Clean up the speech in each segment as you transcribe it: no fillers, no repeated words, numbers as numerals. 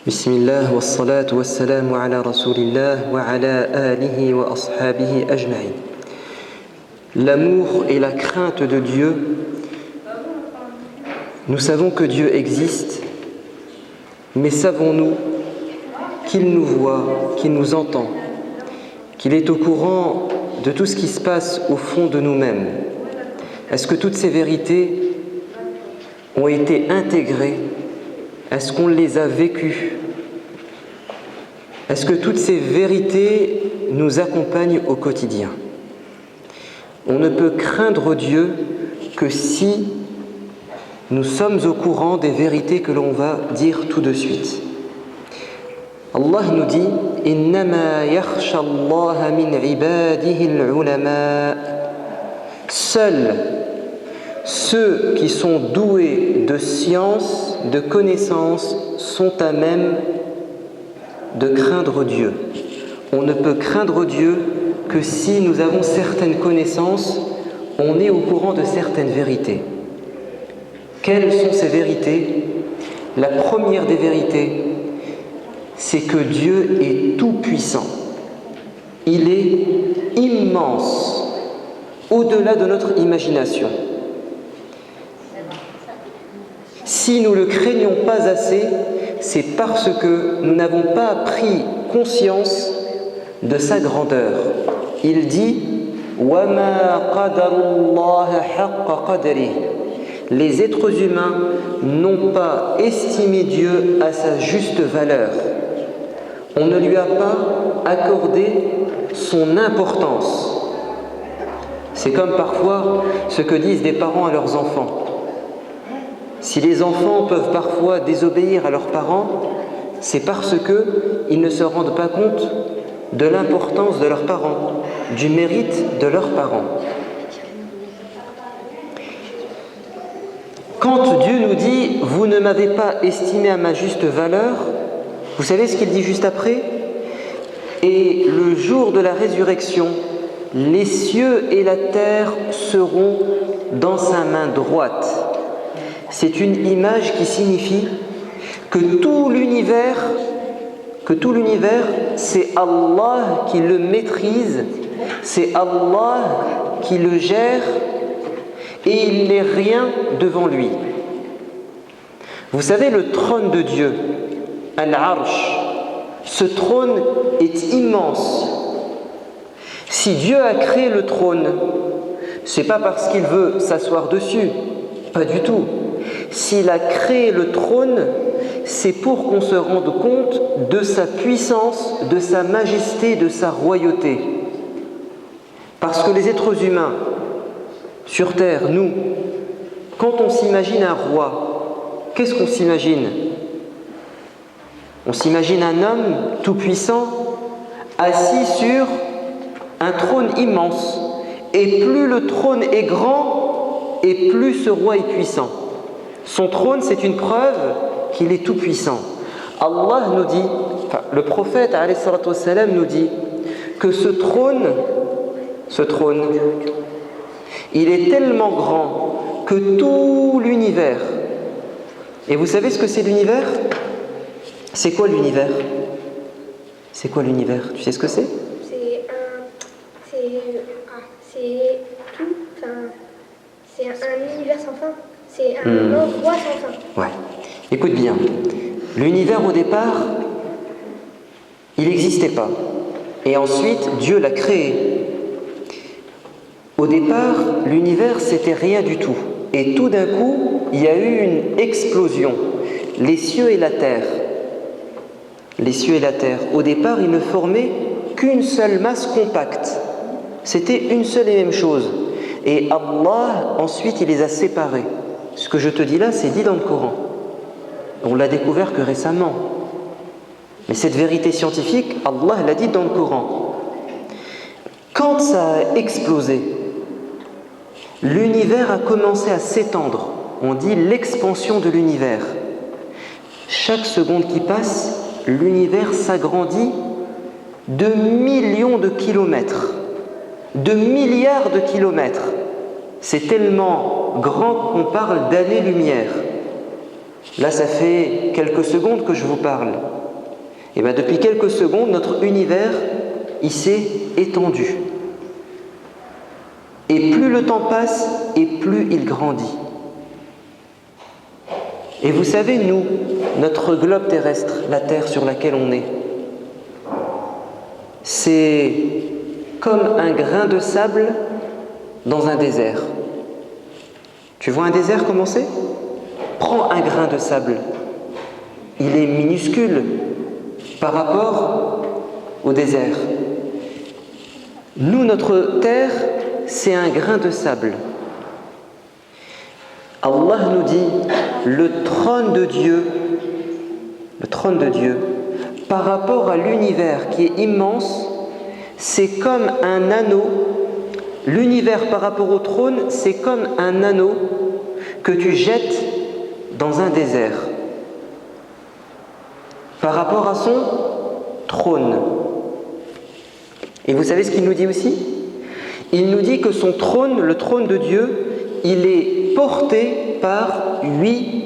Bismillah wa salatu wa salamu ala rasulillah wa ala alihi wa ashabihi ajma'in. L'amour et la crainte de Dieu. Nous savons que Dieu existe, mais savons-nous qu'il nous voit, qu'il nous entend, qu'il est au courant de tout ce qui se passe au fond de nous-mêmes? Est-ce que toutes ces vérités ont été intégrées? Est-ce qu'on les a vécues? Est-ce que toutes ces vérités nous accompagnent au quotidien? On ne peut craindre Dieu que si nous sommes au courant des vérités que l'on va dire tout de suite. Allah nous dit « Innama yakhsha Allah min ibadihi al-ulama » Seuls ceux qui sont doués de science, de connaissance, sont à même de craindre Dieu. On ne peut craindre Dieu que si nous avons certaines connaissances, on est au courant de certaines vérités. Quelles sont ces vérités? La première des vérités, c'est que Dieu est tout-puissant. Il est immense, au-delà de notre imagination. Si nous ne le craignons pas assez, c'est parce que nous n'avons pas pris conscience de sa grandeur. Il dit « Wama qadarullaha haqqa qadrihi » Les êtres humains n'ont pas estimé Dieu à sa juste valeur. On ne lui a pas accordé son importance. C'est comme parfois ce que disent des parents à leurs enfants. Si les enfants peuvent parfois désobéir à leurs parents, c'est parce qu'ils ne se rendent pas compte de l'importance de leurs parents, du mérite de leurs parents. Quand Dieu nous dit « Vous ne m'avez pas estimé à ma juste valeur », vous savez ce qu'il dit juste après? « Et le jour de la résurrection, les cieux et la terre seront dans sa main droite. » C'est une image qui signifie que tout l'univers, c'est Allah qui le maîtrise, c'est Allah qui le gère et il n'est rien devant lui. Vous savez, le trône de Dieu, Al-Arsh, ce trône est immense. Si Dieu a créé le trône, c'est pas parce qu'il veut s'asseoir dessus, pas du tout. S'il a créé le trône, c'est pour qu'on se rende compte de sa puissance, de sa majesté, de sa royauté. Parce que les êtres humains, sur terre, nous, quand on s'imagine un roi, qu'est-ce qu'on s'imagine? On s'imagine un homme tout-puissant, assis sur un trône immense. Et plus le trône est grand, et plus ce roi est puissant. Son trône, c'est une preuve qu'il est tout-puissant. Allah nous dit, le prophète alayhi salatu wassalam nous dit que ce trône, il est tellement grand que tout l'univers, et vous savez ce que c'est l'univers? C'est quoi l'univers? C'est quoi l'univers? Tu sais ce que c'est? C'est un univers sans fin. C'est un endroit sans fin. Ouais. Écoute bien. L'univers au départ, il n'existait pas. Et ensuite, Dieu l'a créé. Au départ, l'univers, c'était rien du tout. Et tout d'un coup, il y a eu une explosion. Les cieux et la terre. Les cieux et la terre. Au départ, ils ne formaient qu'une seule masse compacte. C'était une seule et même chose. Et Allah, ensuite, il les a séparés. Ce que je te dis là, c'est dit dans le Coran. On l'a découvert que récemment. Mais cette vérité scientifique, Allah l'a dit dans le Coran. Quand ça a explosé, l'univers a commencé à s'étendre. On dit l'expansion de l'univers. Chaque seconde qui passe, l'univers s'agrandit de millions de kilomètres, de milliards de kilomètres. C'est tellement grand qu'on parle d'années-lumière. Là, ça fait quelques secondes que je vous parle. Et bien, depuis quelques secondes, notre univers, il s'est étendu. Et plus le temps passe, et plus il grandit. Et vous savez, nous, notre globe terrestre, la Terre sur laquelle on est, c'est comme un grain de sable dans un désert. Tu vois un désert comment c'est ? Prends un grain de sable. Il est minuscule par rapport au désert. Nous, notre terre, c'est un grain de sable. Allah nous dit, le trône de Dieu, par rapport à l'univers qui est immense, c'est comme un anneau. L'univers par rapport au trône, c'est comme un anneau que tu jettes dans un désert. Par rapport à son trône. Et vous savez ce qu'il nous dit aussi ? Il nous dit que son trône, le trône de Dieu, il est porté par 8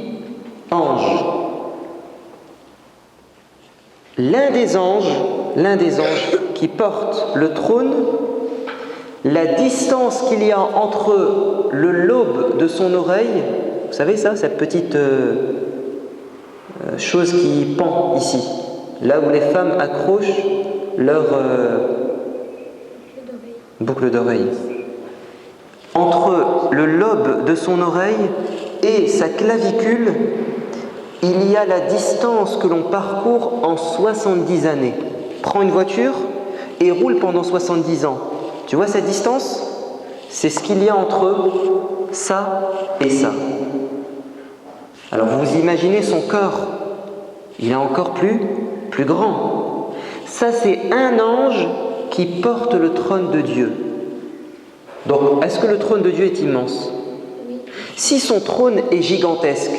anges. L'un des anges qui porte le trône, la distance qu'il y a entre le lobe de son oreille, vous savez ça, cette petite chose qui pend ici, là où les femmes accrochent leur boucle d'oreille. Entre le lobe de son oreille et sa clavicule, il y a la distance que l'on parcourt en 70 années. Prends une voiture et roule pendant 70 ans. Tu vois cette distance ? C'est ce qu'il y a entre ça et ça. Alors vous imaginez son corps, il est encore plus grand. Ça, c'est un ange qui porte le trône de Dieu. Donc, est-ce que le trône de Dieu est immense ? Oui. Si son trône est gigantesque,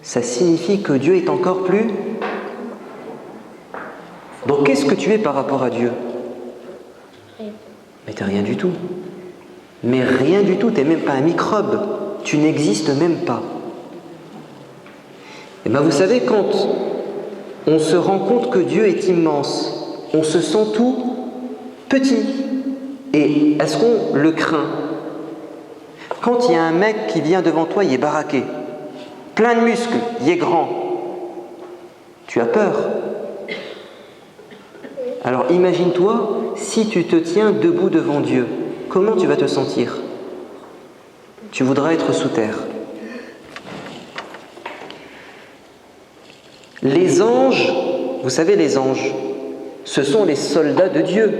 ça signifie que Dieu est encore plus. Donc, qu'est-ce que tu es par rapport à Dieu ? Rien. Mais t'es rien du tout. Mais rien du tout, t'es même pas un microbe. Tu n'existes même pas. Et bien, vous savez, quand on se rend compte que Dieu est immense, on se sent tout petit. Et est-ce qu'on le craint ? Quand il y a un mec qui vient devant toi, il est baraqué, plein de muscles, il est grand, tu as peur. Alors imagine-toi, si tu te tiens debout devant Dieu, comment tu vas te sentir ? Tu voudras être sous terre. Les anges, vous savez les anges, ce sont les soldats de Dieu.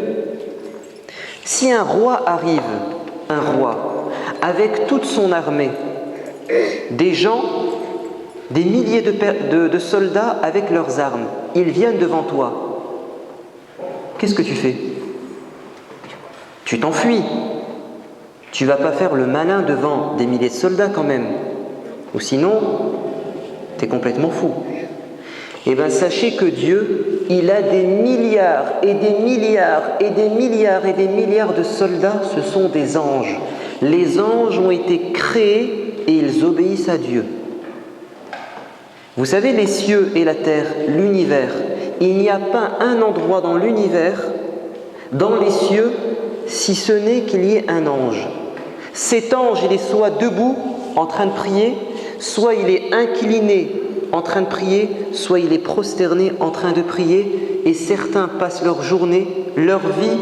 Si un roi arrive, avec toute son armée, des gens, des milliers de soldats avec leurs armes, ils viennent devant toi, qu'est-ce que tu fais ? Tu t'enfuis. Tu ne vas pas faire le malin devant des milliers de soldats quand même. Ou sinon, tu es complètement fou. Eh bien, sachez que Dieu, il a des milliards et des milliards et des milliards et des milliards de soldats, ce sont des anges. Les anges ont été créés et ils obéissent à Dieu. Vous savez, les cieux et la terre, l'univers, il n'y a pas un endroit dans l'univers, dans les cieux, si ce n'est qu'il y ait un ange. Cet ange, il est soit debout, en train de prier, soit il est incliné, en train de prier, soit il est prosterné en train de prier, et certains passent leur journée, leur vie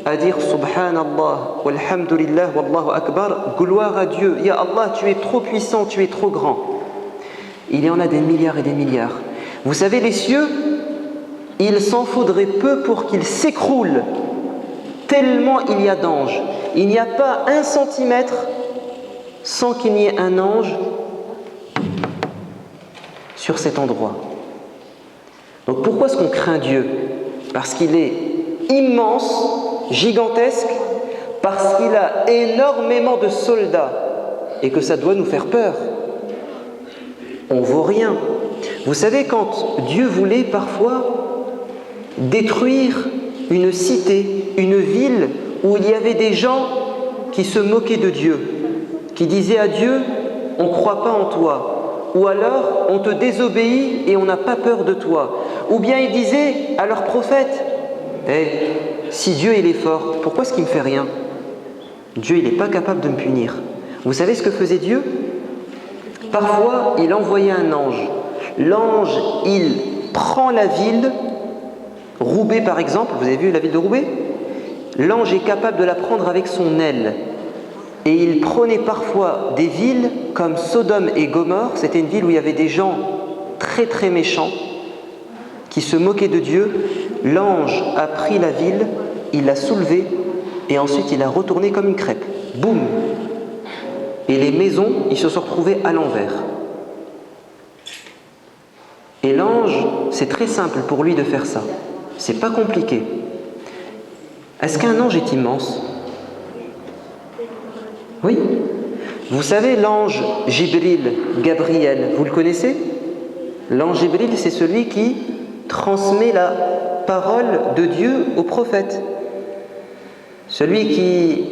à dire Subhanallah, walhamdulillah, wallahu akbar, gloire à Dieu, Ya Allah, tu es trop puissant, tu es trop grand. Il y en a des milliards et des milliards. Vous savez, les cieux, il s'en faudrait peu pour qu'ils s'écroulent, tellement il y a d'anges. Il n'y a pas 1 centimètre sans qu'il n'y ait un ange sur cet endroit. Donc pourquoi est-ce qu'on craint Dieu ? Parce qu'il est immense, gigantesque, parce qu'il a énormément de soldats et que ça doit nous faire peur. On vaut rien. Vous savez, quand Dieu voulait parfois détruire une cité, une ville où il y avait des gens qui se moquaient de Dieu, qui disaient à Dieu « on ne croit pas en toi » ou alors on te désobéit et on n'a pas peur de toi. Ou bien ils disaient à leur prophète, si Dieu il est fort, pourquoi est-ce qu'il ne me fait rien? Dieu il n'est pas capable de me punir. Vous savez ce que faisait Dieu? Parfois il envoyait un ange. L'ange il prend la ville, Roubaix par exemple, vous avez vu la ville de Roubaix? L'ange est capable de la prendre avec son aile. Et il prenait parfois des villes comme Sodome et Gomorrhe. C'était une ville où il y avait des gens très très méchants qui se moquaient de Dieu. L'ange a pris la ville, il l'a soulevée et ensuite il l'a retournée comme une crêpe. Boum! Et les maisons, ils se sont retrouvés à l'envers. Et l'ange, c'est très simple pour lui de faire ça. C'est pas compliqué. Est-ce qu'un ange est immense? Oui. Vous savez l'ange Jibril, Gabriel, vous le connaissez? L'ange Jibril, c'est celui qui transmet la parole de Dieu au prophète. Celui qui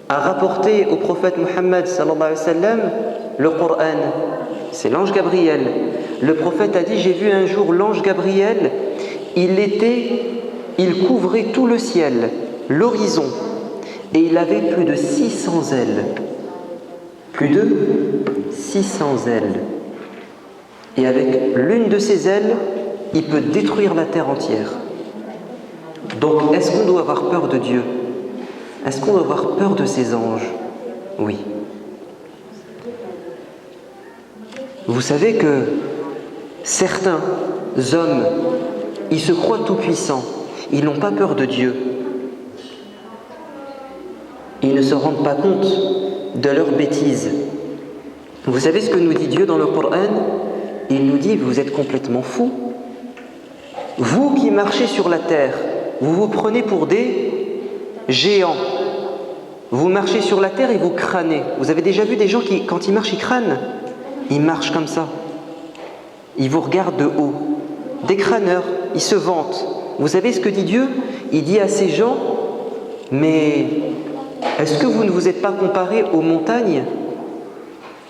a rapporté au prophète Muhammad sallallahu alayhi wa sallam le Coran. C'est l'ange Gabriel. Le prophète a dit, j'ai vu un jour l'ange Gabriel, il couvrait tout le ciel, l'horizon, et il avait plus de 600 ailes. Plus de 600 ailes. Et avec l'une de ses ailes, il peut détruire la terre entière. Donc, est-ce qu'on doit avoir peur de Dieu? Est-ce qu'on doit avoir peur de ses anges? Oui. Vous savez que certains hommes, ils se croient tout-puissants, ils n'ont pas peur de Dieu. Ils ne se rendent pas compte de leurs bêtises. Vous savez ce que nous dit Dieu dans le Coran? Il nous dit, vous êtes complètement fous. Vous qui marchez sur la terre, vous vous prenez pour des géants. Vous marchez sur la terre et vous crânez. Vous avez déjà vu des gens qui, quand ils marchent, ils crânent? Ils marchent comme ça. Ils vous regardent de haut. Des crâneurs, ils se vantent. Vous savez ce que dit Dieu? Il dit à ces gens, mais est-ce que vous ne vous êtes pas comparés aux montagnes?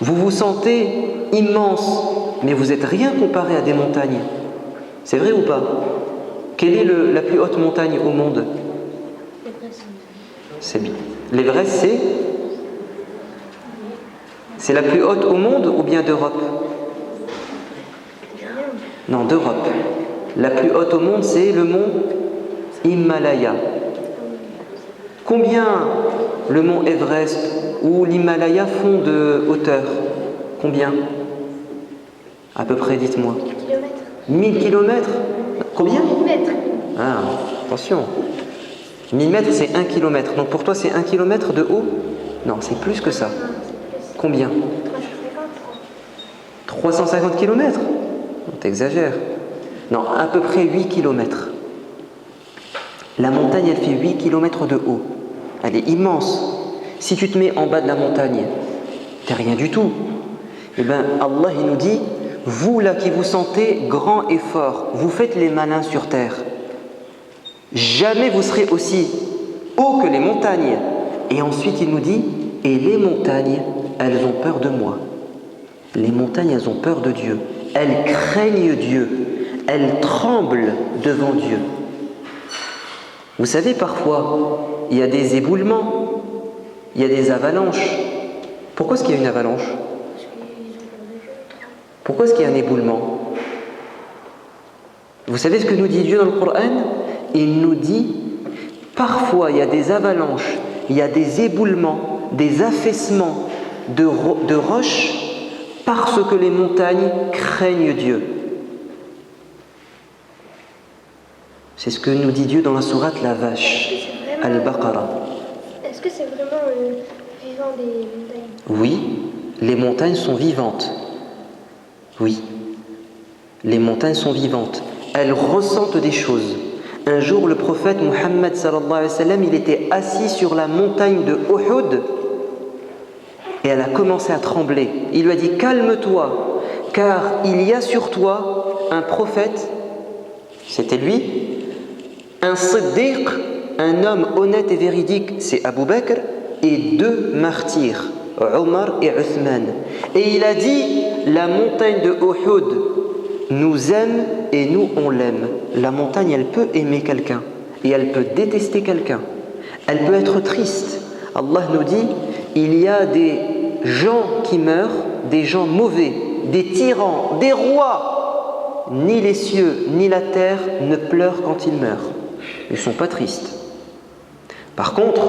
Vous vous sentez immense, mais vous n'êtes rien comparé à des montagnes. C'est vrai ou pas? Quelle est la plus haute montagne au monde? C'est bien. L'Everest, c'est la plus haute au monde ou bien d'Europe? Non, d'Europe. La plus haute au monde, c'est le mont Himalaya. Combien le mont Everest ou l'Himalaya font de hauteur? Combien? À peu près, dites-moi. 1000 kilomètres. Combien? 1000 mètres. Ah, attention. 1000 mètres, c'est 1 kilomètre. Donc pour toi, c'est 1 kilomètre de haut? Non, c'est plus que ça. Combien? 350 kilomètres? T'exagères. Non, à peu près 8 kilomètres. La montagne, elle fait 8 kilomètres de haut. Elle est immense. Si tu te mets en bas de la montagne, t'es rien du tout. Eh bien, Allah, il nous dit, vous là qui vous sentez grand et fort, vous faites les malins sur terre. Jamais vous serez aussi haut que les montagnes. Et ensuite, il nous dit, et les montagnes, elles ont peur de moi. Les montagnes, elles ont peur de Dieu. Elles craignent Dieu. Elles tremblent devant Dieu. Vous savez, parfois, il y a des éboulements, il y a des avalanches. Pourquoi est-ce qu'il y a une avalanche? Pourquoi est-ce qu'il y a un éboulement? Vous savez ce que nous dit Dieu dans le Coran? Il nous dit, parfois il y a des avalanches, il y a des éboulements, des affaissements de roches, parce que les montagnes craignent Dieu. C'est ce que nous dit Dieu dans la sourate La Vache, Al-Baqarah. Est-ce que c'est vraiment vivant des montagnes? Oui, les montagnes sont vivantes. Oui, les montagnes sont vivantes. Elles ressentent des choses. Un jour, le prophète Muhammad sallallahu alayhi wa sallam, il était assis sur la montagne de Uhud et elle a commencé à trembler. Il lui a dit, calme-toi, car il y a sur toi un prophète, c'était lui, un siddiq, un homme honnête et véridique, c'est Abu Bakr, et 2 martyrs. Omar et Uthman. Et il a dit, la montagne de Uhud nous aime et nous on l'aime. La montagne, elle peut aimer quelqu'un et elle peut détester quelqu'un. Elle peut être triste. Allah nous dit, il y a des gens qui meurent, des gens mauvais, des tyrans, des rois. Ni les cieux ni la terre ne pleurent quand ils meurent. Ils ne sont pas tristes. Par contre,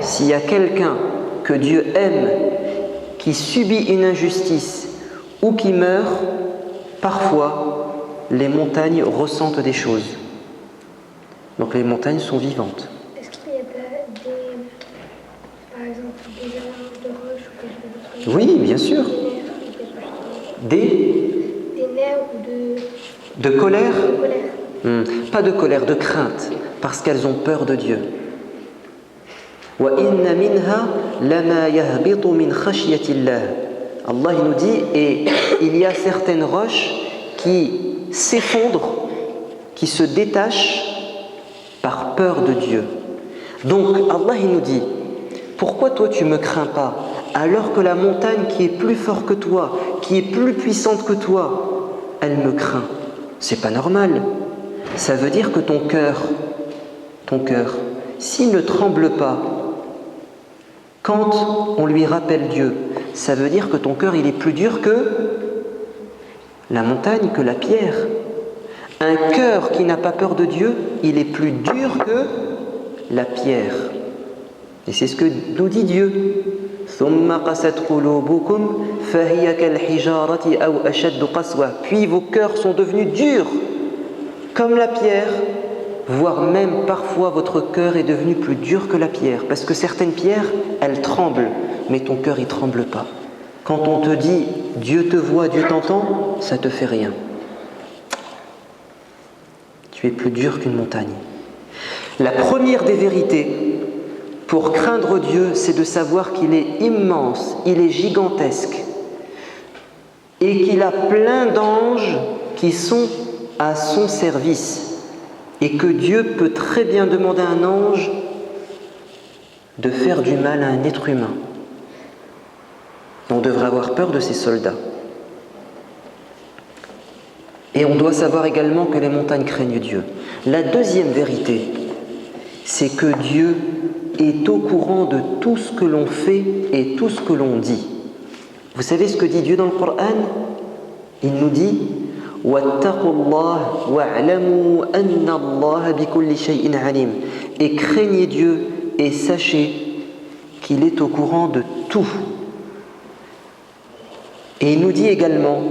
s'il y a quelqu'un que Dieu aime, qui subit une injustice ou qui meurt, parfois les montagnes ressentent des choses. Donc les montagnes sont vivantes. Est-ce qu'il y a par exemple, des avalanches de roches ou quelque chose? Oui, bien sûr. Des nerfs ou de colère? De colère. Pas de colère, de crainte, parce qu'elles ont peur de Dieu. وَإِنَّ مِنْهَا لَمَا يَهْبِطُ مِنْ خَشْيَةِ اللَّهِ. Allah il nous dit, et il y a certaines roches qui s'effondrent, qui se détachent par peur de Dieu. Donc Allah il nous dit, pourquoi toi tu ne me crains pas alors que la montagne qui est plus forte que toi, qui est plus puissante que toi, elle me craint? C'est pas normal. Ça veut dire que ton cœur, s'il ne tremble pas quand on lui rappelle Dieu, ça veut dire que ton cœur il est plus dur que la montagne, que la pierre. Un cœur qui n'a pas peur de Dieu, il est plus dur que la pierre. Et c'est ce que nous dit Dieu. Puis vos cœurs sont devenus durs comme la pierre, voire même parfois votre cœur est devenu plus dur que la pierre, parce que certaines pierres, elles tremblent, mais ton cœur il tremble pas. Quand on te dit Dieu te voit, Dieu t'entend, ça te fait rien. Tu es plus dur qu'une montagne. La première des vérités pour craindre Dieu, c'est de savoir qu'il est immense, il est gigantesque et qu'il a plein d'anges qui sont à son service. Et que Dieu peut très bien demander à un ange de faire du mal à un être humain. On devrait avoir peur de ces soldats. Et on doit savoir également que les montagnes craignent Dieu. La deuxième vérité, c'est que Dieu est au courant de tout ce que l'on fait et tout ce que l'on dit. Vous savez ce que dit Dieu dans le Coran? Il nous dit et craignez Dieu et sachez qu'il est au courant de tout. Et il nous dit également,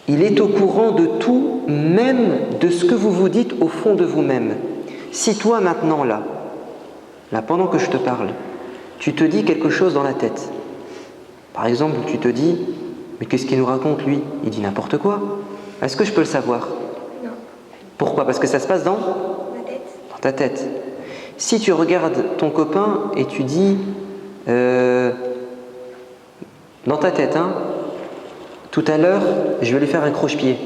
il est au courant de tout, même de ce que vous vous dites au fond de vous-même. Si toi maintenant là, pendant que je te parle, tu te dis quelque chose dans la tête, par exemple tu te dis, mais qu'est-ce qu'il nous raconte lui? Il dit n'importe quoi. Est-ce que je peux le savoir? Non. Pourquoi? Parce que ça se passe dans ta tête. Si tu regardes ton copain et tu dis dans ta tête, tout à l'heure, je vais lui faire un croche-pied.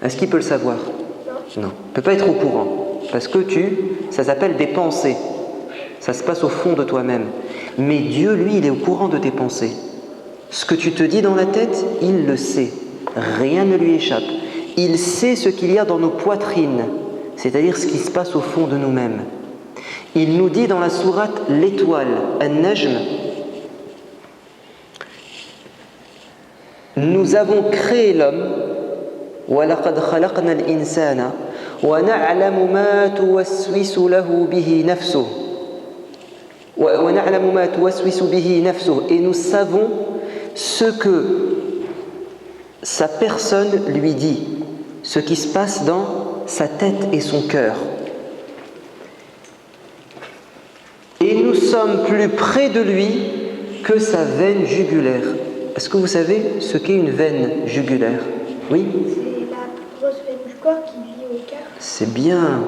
Est-ce qu'il peut le savoir? Non. Il ne peut pas être au courant. Parce que ça s'appelle des pensées. Ça se passe au fond de toi-même. Mais Dieu, lui, il est au courant de tes pensées. Ce que tu te dis dans la tête, il le sait. Rien ne lui échappe. Il sait ce qu'il y a dans nos poitrines, c'est-à-dire ce qui se passe au fond de nous-mêmes. Il nous dit dans la sourate l'étoile, An-Najm, nous avons créé l'homme, وَلَقَدْ خَلَقْنَا الْإِنسَانَ وَنَعْلَمُ مَا تُوَسْوِسُ لَهُ بِهِ نَفْسُهُ وَنَعْلَمُ مَا تُوَسْوِسُ بِهِ نَفْسُهُ. Et nous savons ce que sa personne lui dit, ce qui se passe dans sa tête et son cœur. Et nous sommes plus près de lui que sa veine jugulaire. Est-ce que vous savez ce qu'est une veine jugulaire? Oui? C'est la grosse veine du corps qui lie au cœur. C'est bien,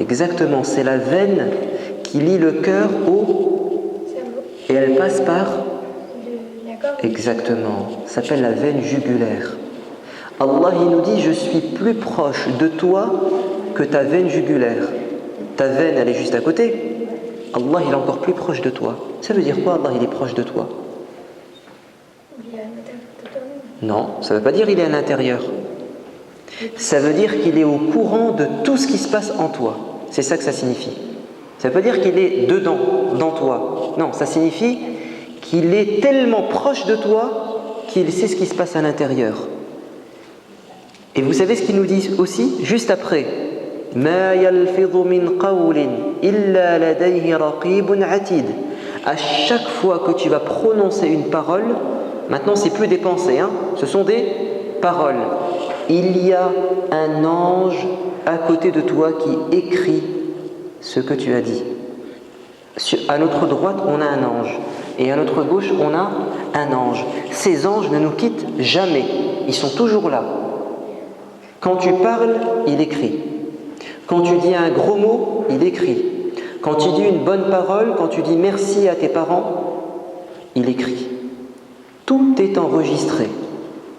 exactement. C'est la veine qui lie le cœur au cerveau. Et elle passe par la gorge. Exactement. Ça s'appelle la veine jugulaire. Allah il nous dit, je suis plus proche de toi que ta veine jugulaire. Ta veine, elle est juste à côté. Allah il est encore plus proche de toi. Ça veut dire quoi, Allah il est proche de toi? Il est à l'intérieur de toi-même. Non, ça ne veut pas dire il est à l'intérieur. Ça veut dire qu'il est au courant de tout ce qui se passe en toi. C'est ça que ça signifie. Ça ne veut pas dire qu'il est dedans, dans toi. Non, ça signifie qu'il est tellement proche de toi qu'il sait ce qui se passe à l'intérieur. Et vous savez ce qu'il nous dit aussi, juste après. مَا يَلْفِظُ مِنْ قَوْلٍ إِلَّا لَدَيْهِ رَقِيبٌ عَتِيدٌ. À chaque fois que tu vas prononcer une parole, maintenant c'est plus des pensées, ce sont des paroles. Il y a un ange à côté de toi qui écrit ce que tu as dit. À notre droite, on a un ange. Et à notre gauche, on a un ange. Ces anges ne nous quittent jamais. Ils sont toujours là. Quand tu parles, il écrit. Quand tu dis un gros mot, il écrit. Quand tu dis une bonne parole, quand tu dis merci à tes parents, il écrit. Tout est enregistré.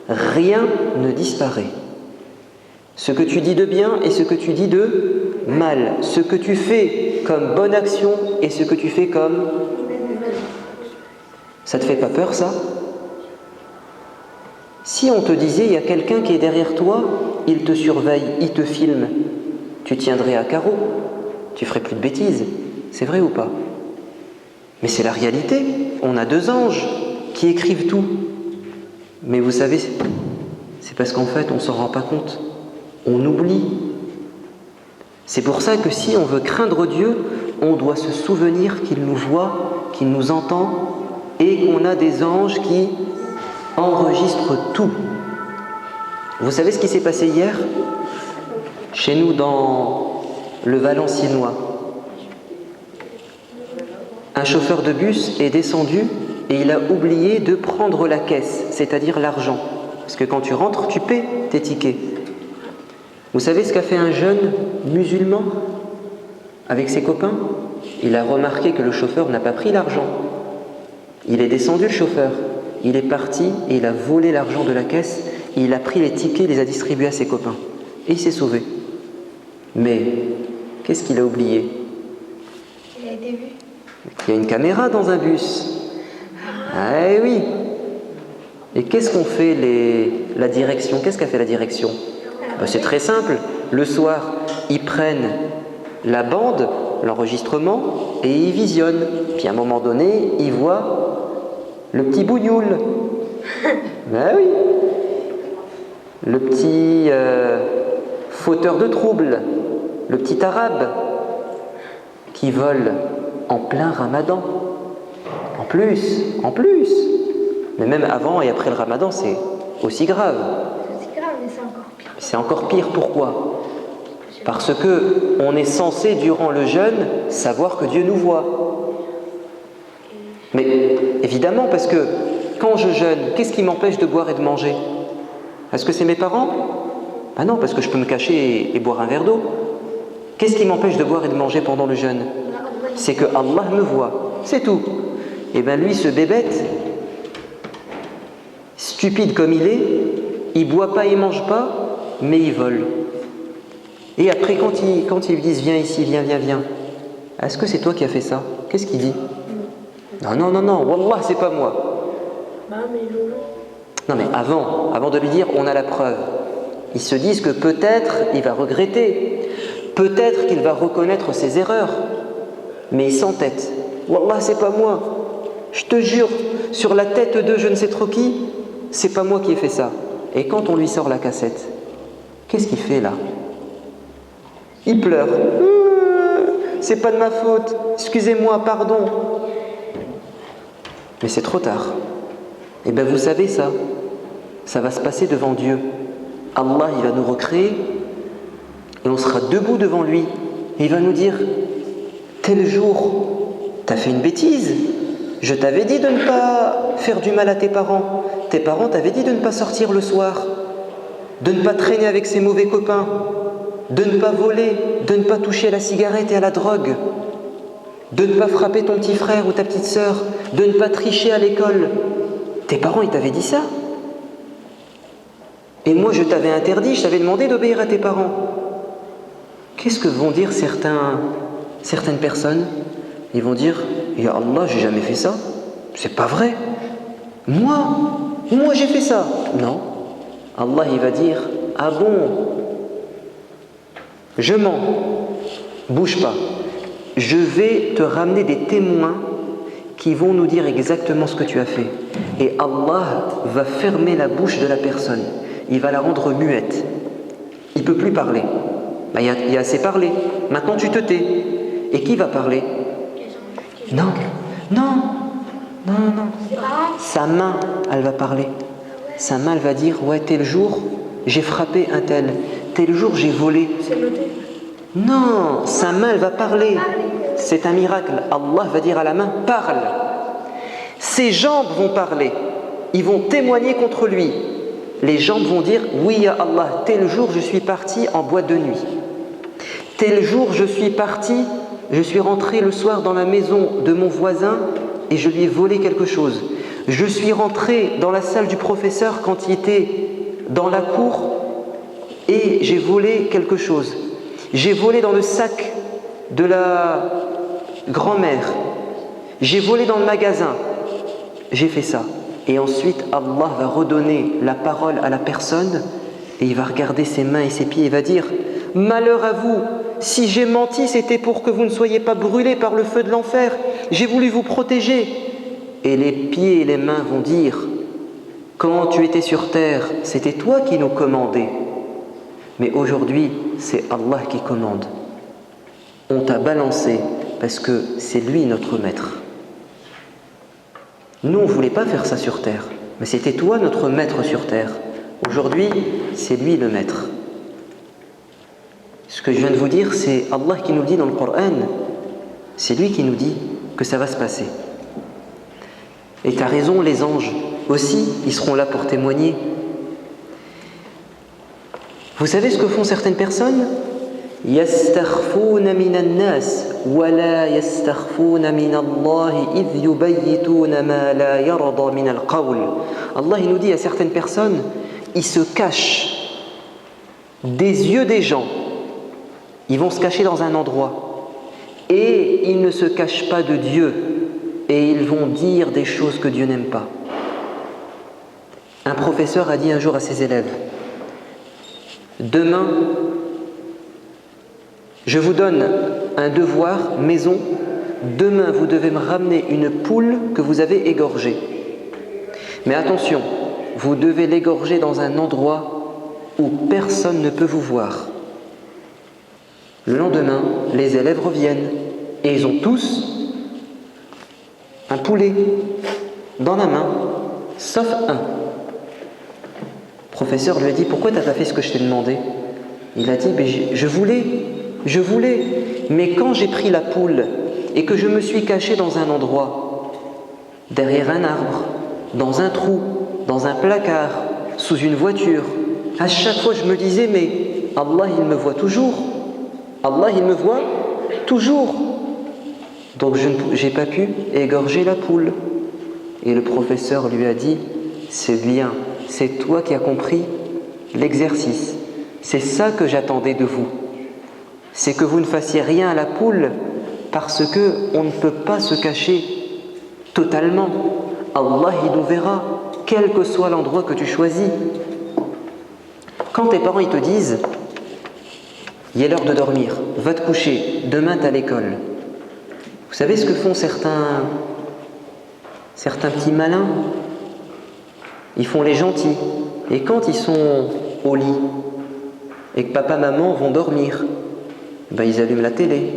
Rien ne disparaît. Ce que tu dis de bien et ce que tu dis de mal. Ce que tu fais comme bonne action et ce que tu fais comme... Ça te fait pas peur, ça? Si on te disait, il y a quelqu'un qui est derrière toi, il te surveille, il te filme, tu tiendrais à carreau, tu ferais plus de bêtises. C'est vrai ou pas? Mais c'est la réalité. On a 2 anges qui écrivent tout. Mais vous savez, c'est parce qu'en fait, on ne s'en rend pas compte. On oublie. C'est pour ça que si on veut craindre Dieu, on doit se souvenir qu'il nous voit, qu'il nous entend et qu'on a des anges qui enregistrent tout. Vous savez ce qui s'est passé hier? Chez nous, dans le Valenciennois, un chauffeur de bus est descendu et il a oublié de prendre la caisse, c'est-à-dire l'argent. Parce que quand tu rentres, tu paies tes tickets. Vous savez ce qu'a fait un jeune musulman avec ses copains? Il a remarqué que le chauffeur n'a pas pris l'argent. Il est descendu, le chauffeur. Il est parti et il a volé l'argent de la caisse. Et il a pris les tickets et les a distribués à ses copains. Et il s'est sauvé. Mais qu'est-ce qu'il a oublié? Il a été vu. Il y a une caméra dans un bus. Ah oui. Et qu'est-ce qu'on fait la direction? Qu'est-ce qu'a fait la direction? C'est très simple. Le soir, ils prennent la bande, l'enregistrement, et ils visionnent. Puis à un moment donné, ils voient le petit bougnoul. Ben oui. Le petit fauteur de troubles, le petit arabe qui vole en plein ramadan. En plus. Mais même avant et après le ramadan, c'est aussi grave. C'est grave, mais c'est encore pire. C'est encore pire, pourquoi? Parce que on est censé, durant le jeûne, savoir que Dieu nous voit. Mais évidemment, parce que quand je jeûne, qu'est-ce qui m'empêche de boire et de manger? Est-ce que c'est mes parents? Ah non, parce que je peux me cacher et boire un verre d'eau. Qu'est-ce qui m'empêche de boire et de manger pendant le jeûne? C'est que Allah me voit, c'est tout. Et bien lui, ce bébête, stupide comme il boit pas, il mange pas, mais il vole. Et après, quand ils lui disent « Viens ici, viens », est-ce que c'est toi qui as fait ça? Qu'est-ce qu'il dit? Non, Wallah, c'est pas moi. Non, mais avant de lui dire « On a la preuve », ils se disent que peut-être il va regretter, peut-être qu'il va reconnaître ses erreurs, mais il s'entête. « Wallah, c'est pas moi. Je te jure, sur la tête de je ne sais trop qui, c'est pas moi qui ai fait ça. » Et quand on lui sort la cassette, qu'est-ce qu'il fait là? Il pleure. C'est pas de ma faute. Excusez-moi, pardon. Mais c'est trop tard. Et bien vous savez ça va se passer devant Dieu. Allah, il va nous recréer et on sera debout devant lui. Et il va nous dire, tel jour, t'as fait une bêtise. Je t'avais dit de ne pas faire du mal à tes parents. Tes parents t'avaient dit de ne pas sortir le soir, de ne pas traîner avec ses mauvais copains, de ne pas voler, de ne pas toucher à la cigarette et à la drogue, de ne pas frapper ton petit frère ou ta petite sœur, de ne pas tricher à l'école. Tes parents, ils t'avaient dit ça. Et moi, je t'avais interdit, je t'avais demandé d'obéir à tes parents. Qu'est-ce que vont dire certaines personnes? Ils vont dire, Ya Allah, j'ai jamais fait ça. C'est pas vrai. Moi j'ai fait ça. Non. Allah, il va dire, ah bon, je mens. Bouge pas. Je vais te ramener des témoins qui vont nous dire exactement ce que tu as fait. Et Allah va fermer la bouche de la personne. Il va la rendre muette. Il ne peut plus parler. Il a assez parlé. Maintenant tu te tais. Et qui va parler? Non. Sa main, elle va parler. Sa main, elle va dire, ouais, tel jour, j'ai frappé un tel. Tel jour, j'ai volé. Non, sa main, elle va parler. C'est un miracle. Allah va dire à la main, parle. Ses jambes vont parler. Ils vont témoigner contre lui. Les jambes vont dire, oui, ya Allah, tel jour, je suis parti en boîte de nuit. Tel jour, je suis rentré le soir dans la maison de mon voisin et je lui ai volé quelque chose. Je suis rentré dans la salle du professeur quand il était dans la cour et j'ai volé quelque chose. J'ai volé dans le sac de la grand-mère. J'ai volé dans le magasin. J'ai fait ça. Et ensuite, Allah va redonner la parole à la personne et il va regarder ses mains et ses pieds et va dire « Malheur à vous, si j'ai menti, c'était pour que vous ne soyez pas brûlés par le feu de l'enfer. J'ai voulu vous protéger. » Et les pieds et les mains vont dire « Quand tu étais sur terre, c'était toi qui nous commandais. Mais aujourd'hui, c'est Allah qui commande. On t'a balancé parce que c'est lui notre maître. Nous, on ne voulait pas faire ça sur terre, mais c'était toi notre maître sur terre. Aujourd'hui, c'est lui le maître. » Ce que je viens de vous dire, c'est Allah qui nous le dit dans le Coran. C'est lui qui nous dit que ça va se passer. Et tu as raison, les anges aussi, ils seront là pour témoigner. Vous savez ce que font certaines personnes? يَسْتَخْفُونَ مِنَ النَّاسِ وَلَا يَسْتَخْفُونَ مِنَ اللَّهِ إِذْ يُبَيِّتُونَ مَا لَا يَرْضَى مِنَ الْقَوْلِ. Allah, il nous dit à certaines personnes, ils se cachent des yeux des gens. Ils vont se cacher dans un endroit et ils ne se cachent pas de Dieu et ils vont dire des choses que Dieu n'aime pas. Un professeur a dit un jour à ses élèves, demain, je vous donne un devoir maison, demain vous devez me ramener une poule que vous avez égorgée. Mais attention, vous devez l'égorger dans un endroit où personne ne peut vous voir. Le lendemain, les élèves reviennent et ils ont tous un poulet dans la main, sauf un. Le professeur lui a dit, pourquoi tu n'as pas fait ce que je t'ai demandé? Il a dit, je voulais, mais quand j'ai pris la poule et que je me suis caché dans un endroit, derrière un arbre, dans un trou, dans un placard, sous une voiture, à chaque fois je me disais, mais Allah il me voit toujours. Allah, il me voit toujours. Donc je n'ai pas pu égorger la poule. Et le professeur lui a dit, c'est bien, c'est toi qui as compris l'exercice. C'est ça que j'attendais de vous. C'est que vous ne fassiez rien à la poule parce qu'on ne peut pas se cacher totalement. Allah, il nous verra, quel que soit l'endroit que tu choisis. Quand tes parents ils te disent, il est l'heure de dormir, va te coucher, demain tu as l'école. Vous savez ce que font certains petits malins? Ils font les gentils. Et quand ils sont au lit et que papa, maman vont dormir, ils allument la télé,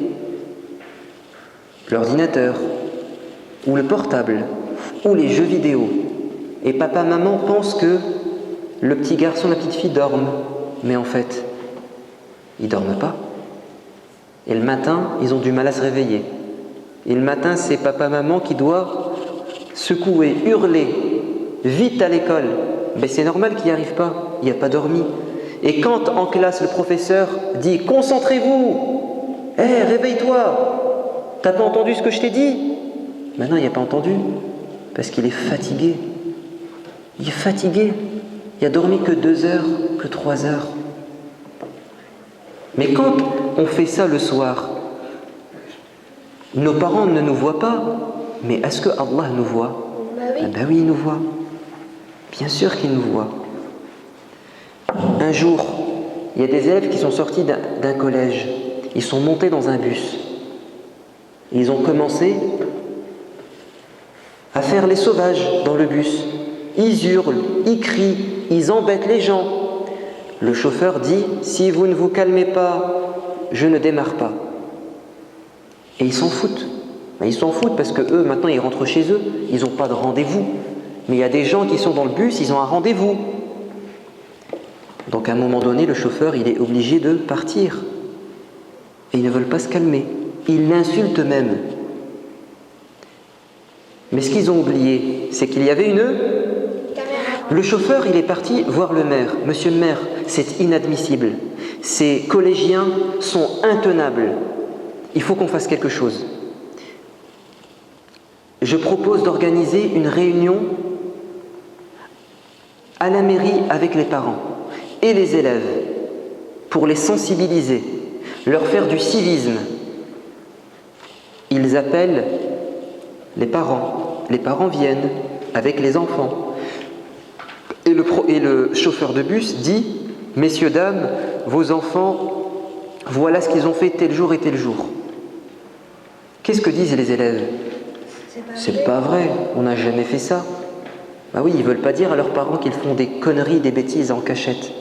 l'ordinateur, ou le portable, ou les jeux vidéo. Et papa, maman pensent que le petit garçon, la petite fille dorment. Mais en fait, ils ne dorment pas. Et le matin, ils ont du mal à se réveiller. Et le matin, c'est papa, maman qui doit secouer, hurler, vite à l'école. C'est normal qu'il n'y arrive pas, il n'y a pas dormi. Et quand en classe, le professeur dit « Concentrez-vous, réveille-toi, t'as pas entendu ce que je t'ai dit ?» Maintenant, il n'a pas entendu, parce qu'il est fatigué. Il est fatigué. Il a dormi que 2 heures, que 3 heures. Mais quand on fait ça le soir, Nos parents ne nous voient pas, mais est-ce que Allah nous voit? Bah oui. Ah ben oui, il nous voit. Bien sûr qu'il nous voit. Un jour, il y a des élèves qui sont sortis d'un collège. Ils sont montés dans un bus. Ils ont commencé à faire les sauvages dans le bus. Ils hurlent, ils crient, ils embêtent les gens. Le chauffeur dit, si vous ne vous calmez pas, je ne démarre pas. Et ils s'en foutent. Ils s'en foutent parce que eux, maintenant, ils rentrent chez eux. Ils n'ont pas de rendez-vous. Mais il y a des gens qui sont dans le bus, ils ont un rendez-vous. Donc à un moment donné, le chauffeur, il est obligé de partir. Et ils ne veulent pas se calmer. Ils l'insultent même. Mais ce qu'ils ont oublié, c'est qu'il y avait une... Le chauffeur, il est parti voir le maire. Monsieur le maire, c'est inadmissible. Ces collégiens sont intenables. Il faut qu'on fasse quelque chose. Je propose d'organiser une réunion à la mairie avec les parents et les élèves pour les sensibiliser, leur faire du civisme. Ils appellent les parents viennent avec les enfants. Et le chauffeur de bus dit, messieurs, dames, vos enfants, voilà ce qu'ils ont fait tel jour et tel jour. Qu'est-ce que disent les élèves? C'est pas vrai, on n'a jamais fait ça. Bah oui, ils ne veulent pas dire à leurs parents qu'ils font des conneries, des bêtises en cachette.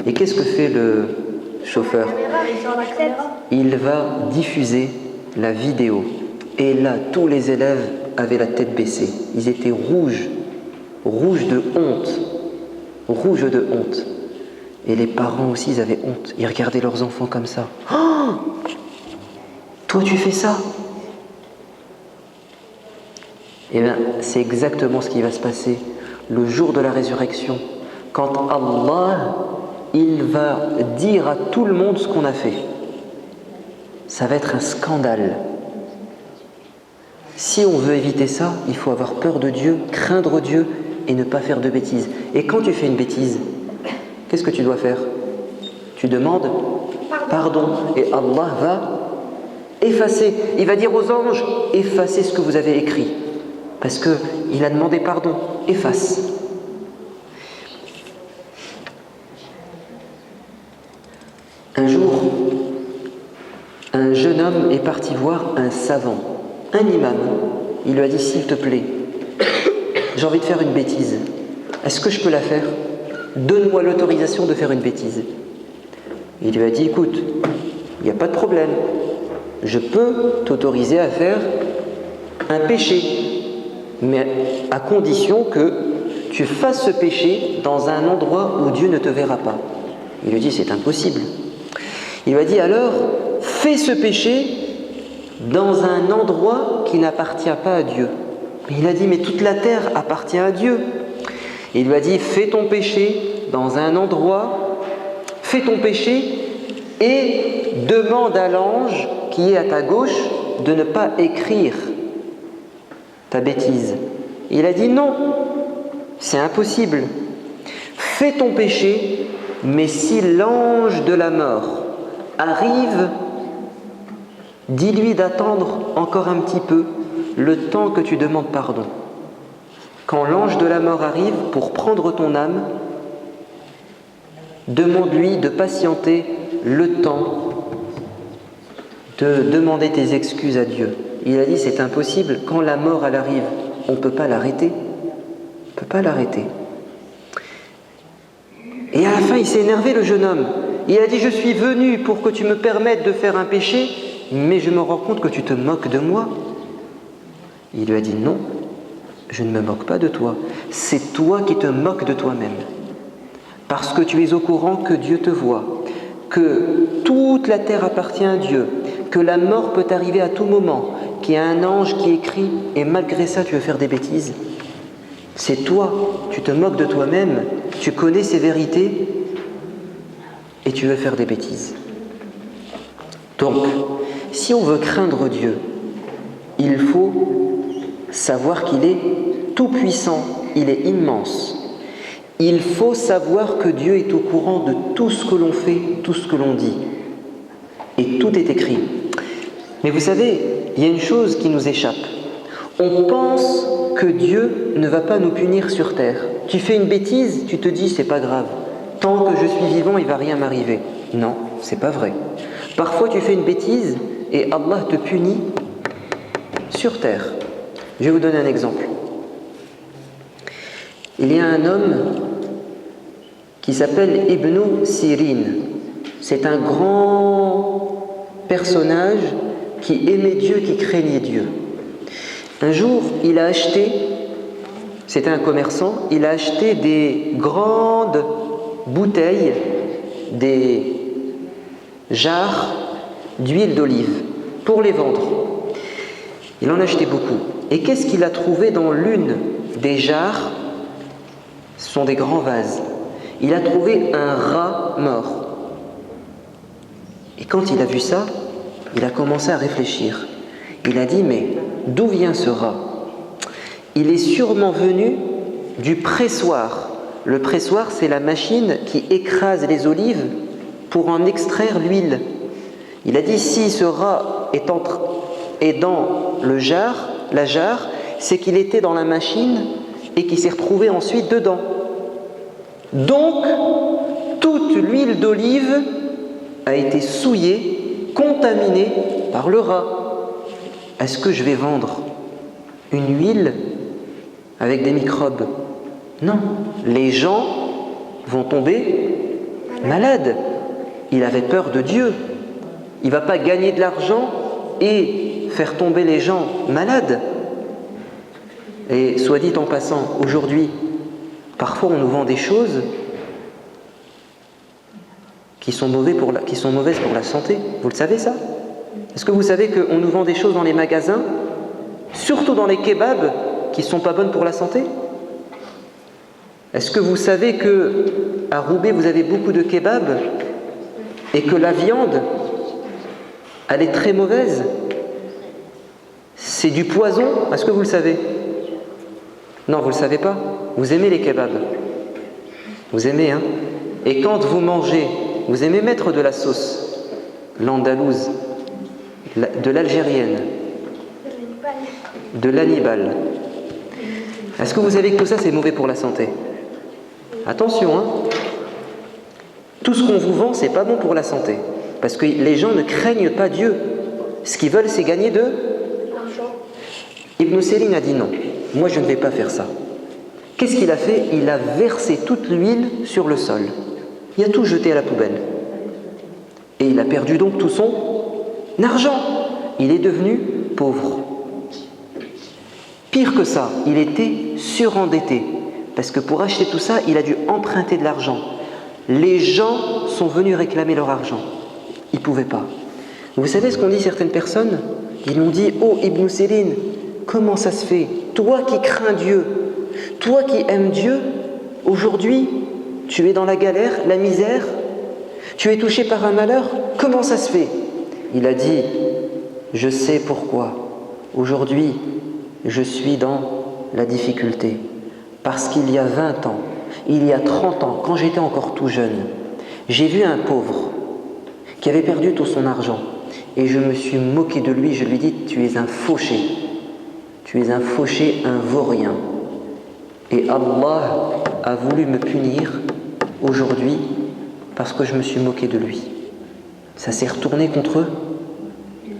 Et qu'est-ce que fait le chauffeur? Il va diffuser la vidéo. Et là, tous les élèves avaient la tête baissée. Ils étaient rouges de honte. Rouges de honte. Et les parents aussi, ils avaient honte. Ils regardaient leurs enfants comme ça. Oh, toi, tu fais ça? Eh bien, c'est exactement ce qui va se passer le jour de la résurrection. Quand Allah, il va dire à tout le monde ce qu'on a fait. Ça va être un scandale. Si on veut éviter ça, il faut avoir peur de Dieu, craindre Dieu et ne pas faire de bêtises. Et quand tu fais une bêtise, qu'est-ce que tu dois faire? Tu demandes pardon. Et Allah va effacer. Il va dire aux anges, effacez ce que vous avez écrit. Parce qu'il a demandé pardon. Efface. Un jour, un jeune homme est parti voir un savant, un imam. Il lui a dit, s'il te plaît, j'ai envie de faire une bêtise. Est-ce que je peux la faire? Donne-moi l'autorisation de faire une bêtise. Il lui a dit, écoute, il n'y a pas de problème. Je peux t'autoriser à faire un péché, mais à condition que tu fasses ce péché dans un endroit où Dieu ne te verra pas. Il lui dit, c'est impossible. Il lui a dit, alors, fais ce péché dans un endroit qui n'appartient pas à Dieu. Mais il a dit, mais toute la terre appartient à Dieu. Il lui a dit, fais ton péché dans un endroit, fais ton péché et demande à l'ange qui est à ta gauche de ne pas écrire ta bêtise. Il a dit, non, c'est impossible. Fais ton péché, mais si l'ange de la mort arrive, dis-lui d'attendre encore un petit peu le temps que tu demandes pardon. Quand l'ange de la mort arrive pour prendre ton âme, demande-lui de patienter le temps de demander tes excuses à Dieu. Il a dit, c'est impossible, quand la mort elle arrive, on ne peut pas l'arrêter. On ne peut pas l'arrêter. Et à la fin, il s'est énervé, le jeune homme. Il a dit, je suis venu pour que tu me permettes de faire un péché, mais je me rends compte que tu te moques de moi. Il lui a dit, non, je ne me moque pas de toi. C'est toi qui te moques de toi-même. Parce que tu es au courant que Dieu te voit, que toute la terre appartient à Dieu, que la mort peut arriver à tout moment, qu'il y a un ange qui écrit, et malgré ça tu veux faire des bêtises. C'est toi, tu te moques de toi-même, tu connais ces vérités, et tu veux faire des bêtises. Donc, si on veut craindre Dieu, il faut savoir qu'il est tout-puissant, il est immense. Il faut savoir que Dieu est au courant de tout ce que l'on fait, tout ce que l'on dit. Et tout est écrit. Mais vous savez, il y a une chose qui nous échappe. On pense que Dieu ne va pas nous punir sur terre. Tu fais une bêtise, tu te dis c'est pas grave. Tant que je suis vivant, il ne va rien m'arriver. Non, c'est pas vrai. Parfois tu fais une bêtise et Allah te punit sur terre. Je vais vous donner un exemple. Il y a un homme qui s'appelle Ibn Sirin. C'est un grand personnage qui aimait Dieu, qui craignait Dieu. Un jour, il a acheté, c'était un commerçant, il a acheté des grandes bouteilles, des jarres d'huile d'olive pour les vendre. Il en a acheté beaucoup. Et qu'est-ce qu'il a trouvé dans l'une des jarres? Ce sont des grands vases. Il a trouvé un rat mort. Et quand il a vu ça, il a commencé à réfléchir. Il a dit, mais d'où vient ce rat? Il est sûrement venu du pressoir. Le pressoir, c'est la machine qui écrase les olives pour en extraire l'huile. Il a dit, si ce rat est dans la jarre, c'est qu'il était dans la machine et qu'il s'est retrouvé ensuite dedans. Donc, toute l'huile d'olive a été souillée, contaminée par le rat. Est-ce que je vais vendre une huile avec des microbes? Non, les gens vont tomber malades. Il avait peur de Dieu. Il ne va pas gagner de l'argent et faire tomber les gens malades. Et soit dit en passant, aujourd'hui, parfois on nous vend des choses qui sont mauvaises pour la santé. Vous le savez ça? Est-ce que vous savez qu'on nous vend des choses dans les magasins, surtout dans les kebabs, qui ne sont pas bonnes pour la santé? Est-ce que vous savez qu'à Roubaix, vous avez beaucoup de kebabs et que la viande, elle est très mauvaise? C'est du poison. Est-ce que vous le savez? Non, vous ne le savez pas. Vous aimez les kebabs. Vous aimez, hein? Et quand vous mangez, vous aimez mettre de la sauce, l'andalouse, de l'algérienne, de l'Hannibal. Est-ce que vous savez que tout ça, c'est mauvais pour la santé? Attention, hein? Tout ce qu'on vous vend, c'est pas bon pour la santé. Parce que les gens ne craignent pas Dieu. Ce qu'ils veulent, c'est gagner de l'argent. Ibn Sirin a dit non. Moi, je ne vais pas faire ça. Qu'est-ce qu'il a fait? Il a versé toute l'huile sur le sol. Il a tout jeté à la poubelle. Et il a perdu donc tout son argent. Il est devenu pauvre. Pire que ça, il était surendetté. Parce que pour acheter tout ça, il a dû emprunter de l'argent. Les gens sont venus réclamer leur argent. Ils ne pouvaient pas. Vous savez ce qu'ont dit certaines personnes? Ils m'ont dit, oh Ibn Sirin, comment ça se fait? Toi qui crains Dieu, toi qui aimes Dieu, aujourd'hui, tu es dans la galère, la misère, tu es touché par un malheur, comment ça se fait? Il a dit, je sais pourquoi. Aujourd'hui, je suis dans la difficulté. Parce qu'il y a 20 ans, il y a 30 ans, quand j'étais encore tout jeune, j'ai vu un pauvre qui avait perdu tout son argent. Et je me suis moqué de lui, je lui ai dit, tu es un fauché. Tu es un fauché, un vaurien. Et Allah a voulu me punir aujourd'hui parce que je me suis moqué de lui. Ça s'est retourné contre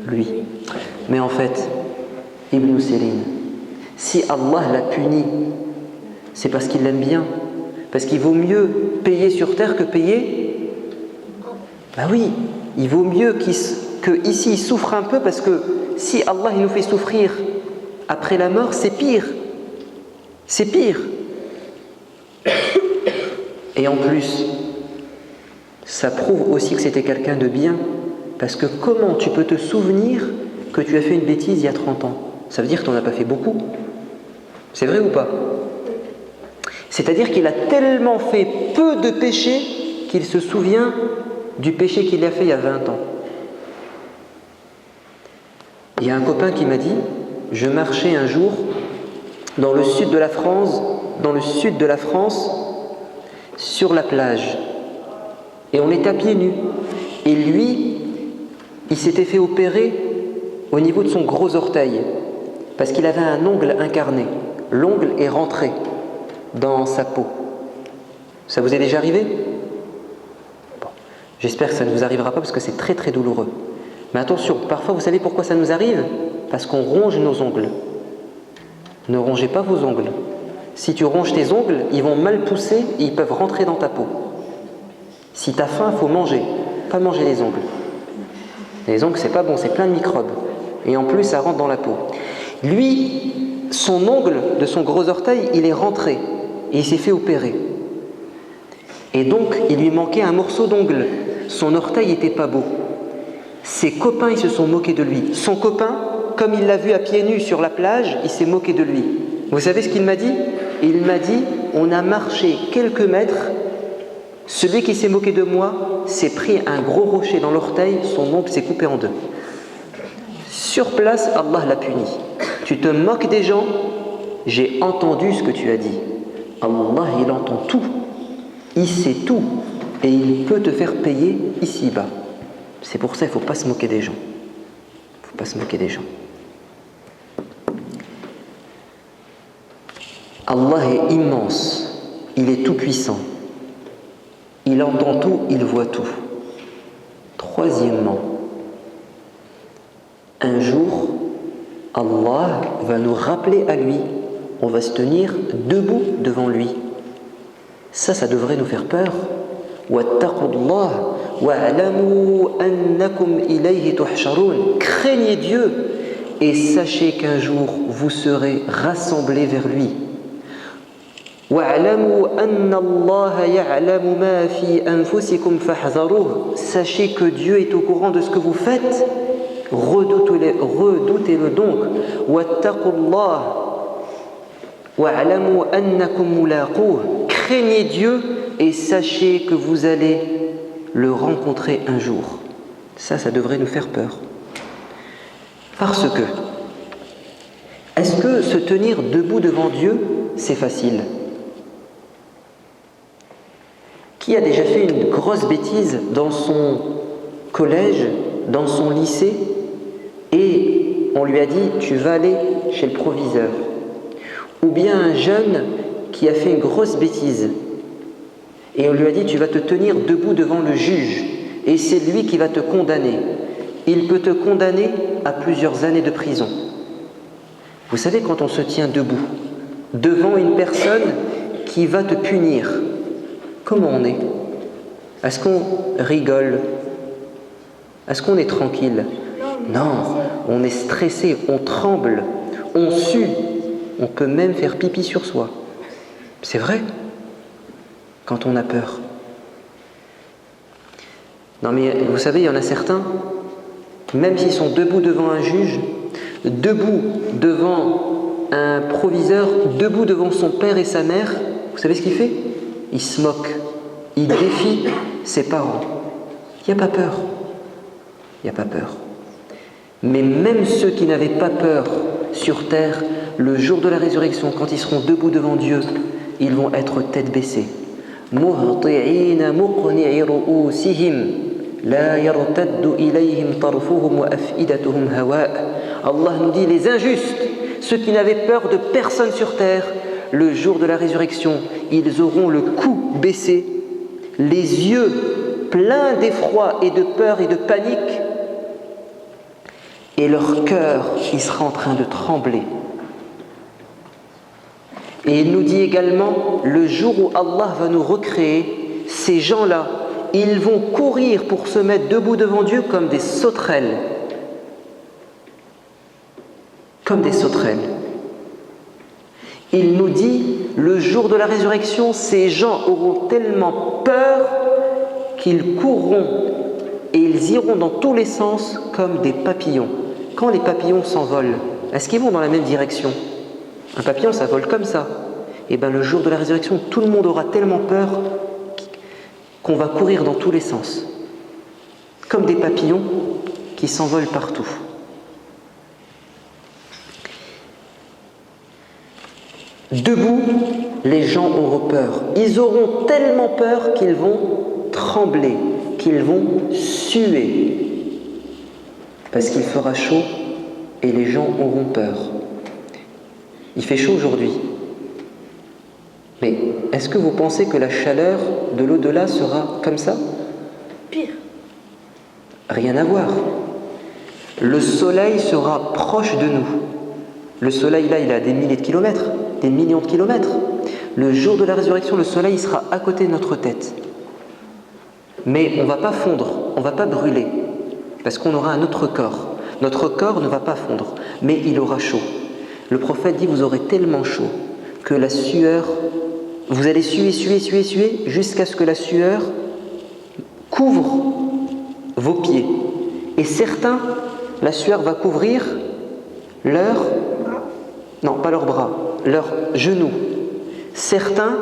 lui. Mais en fait, Ibn Sirin, si Allah l'a puni, c'est parce qu'il l'aime bien. Parce qu'il vaut mieux payer sur terre que payer. Ben oui, il vaut mieux qu'ici il souffre un peu, parce que si Allah il nous fait souffrir après la mort, c'est pire. C'est pire. Et en plus, ça prouve aussi que c'était quelqu'un de bien. Parce que comment tu peux te souvenir que tu as fait une bêtise il y a 30 ans? Ça veut dire que tu n'en as pas fait beaucoup. C'est vrai ou pas? C'est-à-dire qu'il a tellement fait peu de péchés qu'il se souvient du péché qu'il a fait il y a 20 ans. Il y a un copain qui m'a dit, je marchais un jour dans le sud de la France, sur la plage. Et on était à pieds nus. Et lui, il s'était fait opérer au niveau de son gros orteil, parce qu'il avait un ongle incarné. L'ongle est rentré dans sa peau. Ça vous est déjà arrivé? Bon. J'espère que ça ne vous arrivera pas parce que c'est très très douloureux. Mais attention, parfois vous savez pourquoi ça nous arrive? Parce qu'on ronge nos ongles. Ne rongez pas vos ongles. Si tu ronges tes ongles, ils vont mal pousser et ils peuvent rentrer dans ta peau. Si tu as faim, il faut manger, pas manger les ongles. Les ongles, c'est pas bon, c'est plein de microbes. Et en plus, ça rentre dans la peau. Lui, son ongle de son gros orteil, il est rentré et il s'est fait opérer. Et donc, il lui manquait un morceau d'ongle. Son orteil n'était pas beau. Ses copains, ils se sont moqués de lui. Son copain, comme il l'a vu à pieds nus sur la plage, il s'est moqué de lui. Vous savez ce qu'il m'a dit? Il m'a dit, on a marché quelques mètres, celui qui s'est moqué de moi s'est pris un gros rocher dans l'orteil, son ongle s'est coupé en deux. Sur place, Allah l'a puni. Tu te moques des gens, j'ai entendu ce que tu as dit. Allah, il entend tout, il sait tout, et il peut te faire payer ici-bas. C'est pour ça qu'il ne faut pas se moquer des gens. Il ne faut pas se moquer des gens. Allah est immense, il est tout-puissant. Il entend tout, il voit tout. Troisièmement, un jour, Allah va nous rappeler à lui. On va se tenir debout devant lui. Ça devrait nous faire peur. Wattaqullah wa'lamu annakum ilayhi tuhsharun. Craignez Dieu et sachez qu'un jour vous serez rassemblés vers lui. وَاعْلَمُوا أَنَّ اللَّهَ يَعْلَمُ مَا فِي أَنفُسِكُمْ فَاحْذَرُوهُ. Sachez que Dieu est au courant de ce que vous faites. Redoutez-le donc. وَاتَّقُوا اللَّهَ وَاعْلَمُوا أَنَّكُمْ مُلَاقُوهُ. Craignez Dieu et sachez que vous allez le rencontrer un jour. Ça devrait nous faire peur. Parce que, est-ce que se tenir debout devant Dieu, c'est facile? Qui a déjà fait une grosse bêtise dans son collège, dans son lycée, et on lui a dit « tu vas aller chez le proviseur ». Ou bien un jeune qui a fait une grosse bêtise, et on lui a dit « tu vas te tenir debout devant le juge, et c'est lui qui va te condamner ». Il peut te condamner à plusieurs années de prison. Vous savez, quand on se tient debout, devant une personne qui va te punir, comment on est? Est-ce qu'on rigole? Est-ce qu'on est tranquille? Non, on est stressé, on tremble, on sue, on peut même faire pipi sur soi. C'est vrai, quand on a peur. Non mais vous savez, il y en a certains, même s'ils sont debout devant un juge, debout devant un proviseur, debout devant son père et sa mère, vous savez ce qu'il fait? Il se moque, il défie ses parents. Il n'y a pas peur. Il n'y a pas peur. Mais même ceux qui n'avaient pas peur sur terre, le jour de la résurrection, quand ils seront debout devant Dieu, ils vont être tête baissée. مُهْطِعِينَ مُقْنِعِ رُؤُوسِهِمْ لَا يَرْتَدُّ إِلَيْهِمْ طَرْفُهُمْ وَأَفْئِدَتُهُمْ هَوَاء. Allah nous dit, les injustes, ceux qui n'avaient peur de personne sur terre, le jour de la résurrection, ils auront le cou baissé, les yeux pleins d'effroi et de peur et de panique, et leur cœur, il sera en train de trembler. Et il nous dit également, le jour où Allah va nous recréer, ces gens-là, ils vont courir pour se mettre debout devant Dieu comme des sauterelles. Comme des sauterelles. Il nous dit, le jour de la résurrection, ces gens auront tellement peur qu'ils courront et ils iront dans tous les sens comme des papillons. Quand les papillons s'envolent, est-ce qu'ils vont dans la même direction? Un papillon, ça vole comme ça. Et bien le jour de la résurrection, tout le monde aura tellement peur qu'on va courir dans tous les sens. Comme des papillons qui s'envolent partout. Debout, les gens auront peur. Ils auront tellement peur qu'ils vont trembler, qu'ils vont suer. Parce qu'il fera chaud et les gens auront peur. Il fait chaud aujourd'hui. Mais est-ce que vous pensez que la chaleur de l'au-delà sera comme ça? Pire. Rien à voir. Le soleil sera proche de nous. Le soleil là, il a des milliers de kilomètres, des millions de kilomètres. Le jour de la résurrection, le soleil sera à côté de notre tête. Mais on ne va pas fondre, on ne va pas brûler, parce qu'on aura un autre corps. Notre corps ne va pas fondre, mais il aura chaud. Le prophète dit, vous aurez tellement chaud que la sueur, vous allez suer jusqu'à ce que la sueur couvre vos pieds. Et certains, la sueur va couvrir leurs, non pas leurs bras, leurs genoux. Certains,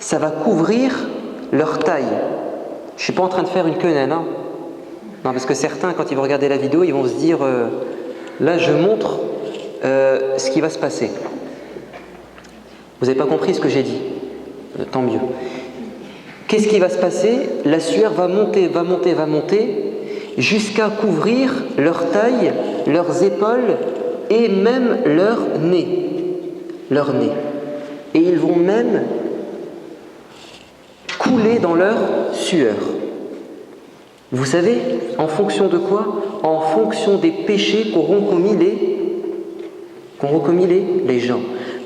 ça va couvrir leur taille. Je ne suis pas en train de faire une quenelle, hein. Non, parce que certains, quand ils vont regarder la vidéo, ils vont se dire là, je montre ce qui va se passer. Vous n'avez pas compris ce que j'ai dit. Tant mieux. Qu'est-ce qui va se passer? La sueur va monter, jusqu'à couvrir leur taille, leurs épaules et même leur nez. Leur nez. Et ils vont même couler dans leur sueur. Vous savez, en fonction de quoi? En fonction des péchés qu'auront commis les gens.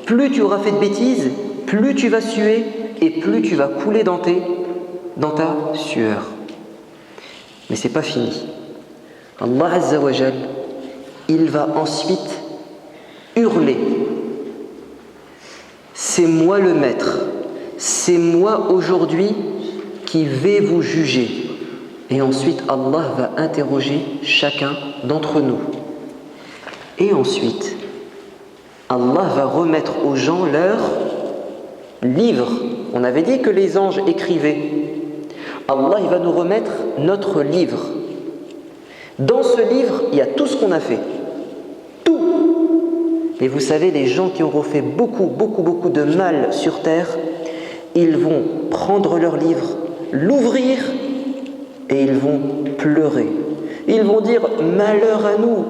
Plus tu auras fait de bêtises, plus tu vas suer et plus tu vas couler dans ta sueur. Mais c'est pas fini. Allah Azza wa Jal, il va ensuite hurler. C'est moi le maître, c'est moi aujourd'hui qui vais vous juger. Et ensuite Allah va interroger chacun d'entre nous. Et ensuite, Allah va remettre aux gens leur livre. On avait dit que les anges écrivaient. Allah, il va nous remettre notre livre. Dans ce livre, il y a tout ce qu'on a fait. Tout. Et vous savez, les gens qui auront fait beaucoup de mal sur terre, ils vont prendre leur livre, l'ouvrir et ils vont pleurer. Ils vont dire « Malheur à nous !»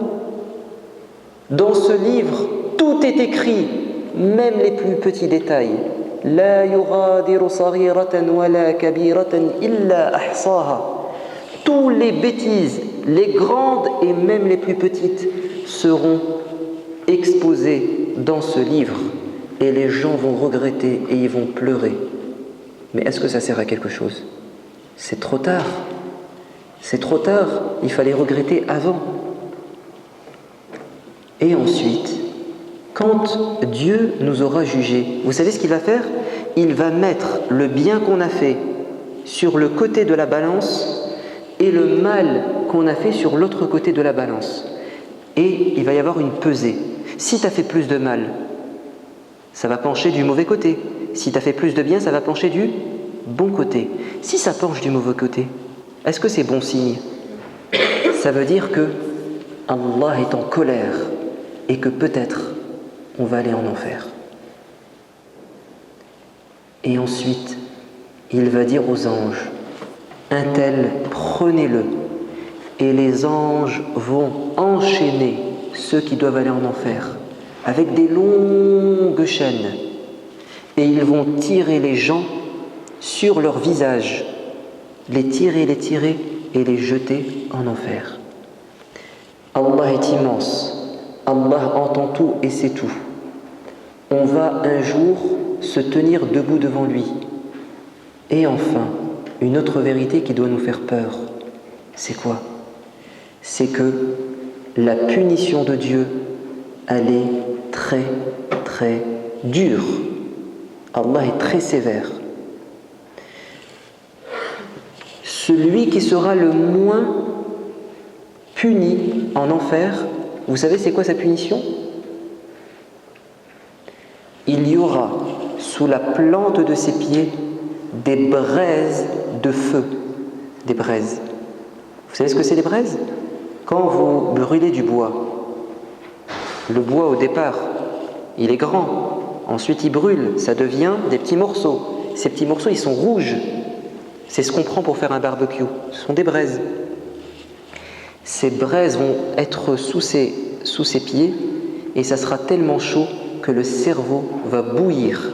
Dans ce livre, tout est écrit, même les plus petits détails. La yughadiru saghiratan wala kabiratan illa ahsaha. Tous les bêtises, les grandes et même les plus petites, seront exposées dans ce livre. Et les gens vont regretter et ils vont pleurer. Mais est-ce que ça sert à quelque chose? C'est trop tard. C'est trop tard. Il fallait regretter avant. Et ensuite, quand Dieu nous aura jugés, vous savez ce qu'il va faire? Il va mettre le bien qu'on a fait sur le côté de la balance et le mal qu'on a fait sur l'autre côté de la balance. Et il va y avoir une pesée. Si tu as fait plus de mal, ça va pencher du mauvais côté. Si tu as fait plus de bien, ça va pencher du bon côté. Si ça penche du mauvais côté, est-ce que c'est bon signe? Ça veut dire que Allah est en colère et que peut-être on va aller en enfer. Et ensuite, il va dire aux anges, un tel, prenez-le. Et les anges vont enchaîner ceux qui doivent aller en enfer avec des longues chaînes. Et ils vont tirer les gens sur leur visage, les tirer et les jeter en enfer. Allah est immense, Allah entend tout et sait tout. On va un jour se tenir debout devant lui. Et enfin, une autre vérité qui doit nous faire peur, c'est quoi? C'est que la punition de Dieu, elle est très dure. Allah est très sévère. Celui qui sera le moins puni en enfer, vous savez c'est quoi sa punition? Il y aura sous la plante de ses pieds des braises de feu. Des braises. Vous savez ce que c'est les braises? Quand vous brûlez du bois, le bois au départ, il est grand. Ensuite il brûle, ça devient des petits morceaux. Ces petits morceaux, ils sont rouges. C'est ce qu'on prend pour faire un barbecue. Ce sont des braises. Ces braises vont être sous sous ses pieds et ça sera tellement chaud que le cerveau va bouillir.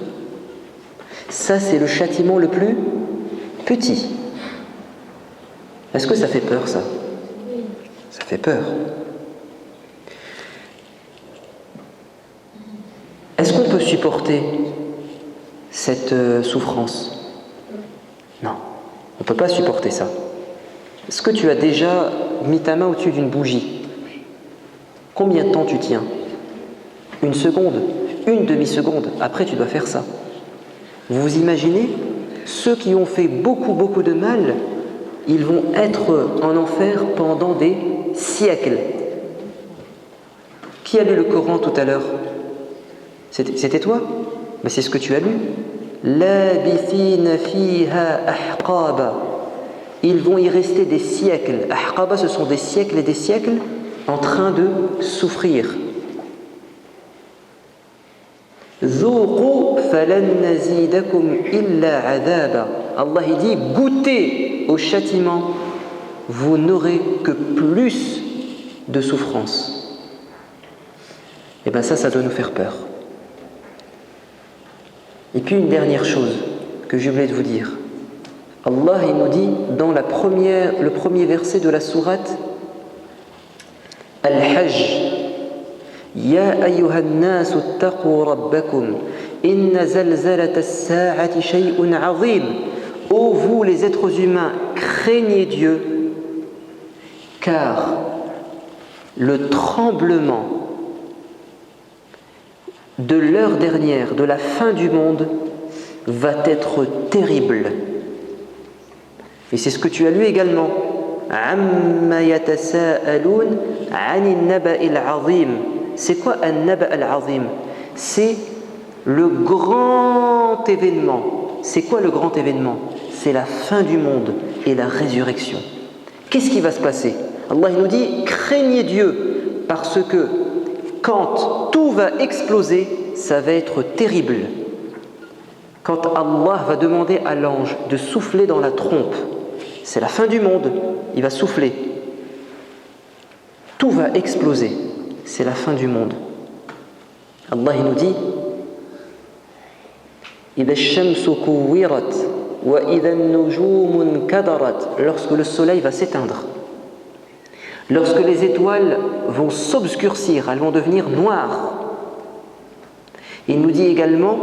Ça, c'est le châtiment le plus petit. Est-ce que ça fait peur, ça? Ça fait peur. Est-ce qu'on peut supporter cette souffrance? Non, on ne peut pas supporter ça. Est-ce que tu as déjà mis ta main au-dessus d'une bougie? Combien de temps tu tiens? Une seconde? Une demi-seconde? Après, tu dois faire ça. Vous imaginez? Ceux qui ont fait beaucoup de mal, ils vont être en enfer pendant des siècles. Qui a lu le Coran tout à l'heure? C'était toi? Mais c'est ce que tu as lu. Labithina fiha ahqaba. Ils vont y rester des siècles. Ahqaba, ce sont des siècles et des siècles en train de souffrir. Zuqu falan nazidakum illa adaba. Allah il dit goûtez au châtiment, vous n'aurez que plus de souffrance. Et bien ça doit nous faire peur. Et puis une dernière chose que j'ai oublié de vous dire. Allah il nous dit dans le premier verset de la sourate Al-Hajj, Ya ayyuhan nasu attaqu rabbakum inna zalzalata as-sa'ati shay'un 'azim. Ô vous les êtres humains, craignez Dieu, car le tremblement de l'heure dernière, de la fin du monde, va être terrible. Et c'est ce que tu as lu également. Amma yatasa'alun 'anil naba'il 'azim. C'est quoi un naba' al-'azim? C'est le grand événement. C'est quoi le grand événement? C'est la fin du monde et la résurrection. Qu'est-ce qui va se passer? Allah il nous dit craignez Dieu, parce que quand tout va exploser, ça va être terrible. Quand Allah va demander à l'ange de souffler dans la trompe, c'est la fin du monde, il va souffler. Tout va exploser, c'est la fin du monde. Allah il nous dit إِذَا الشَّمْسُ كُوِّرَتْ وَإِذَا النُّجُومُ انْكَدَرَتْ. Lorsque le soleil va s'éteindre, lorsque les étoiles vont s'obscurcir, elles vont devenir noires. Il nous dit également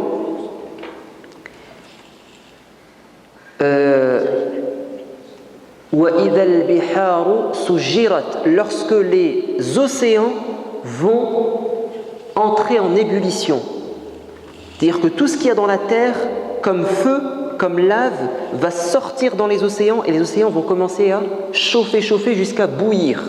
وَإِذَا الْبِحَارُ سُجِّرَتْ. Lorsque les océans vont entrer en ébullition. C'est-à-dire que tout ce qu'il y a dans la terre, comme feu, comme lave, va sortir dans les océans et les océans vont commencer à chauffer jusqu'à bouillir.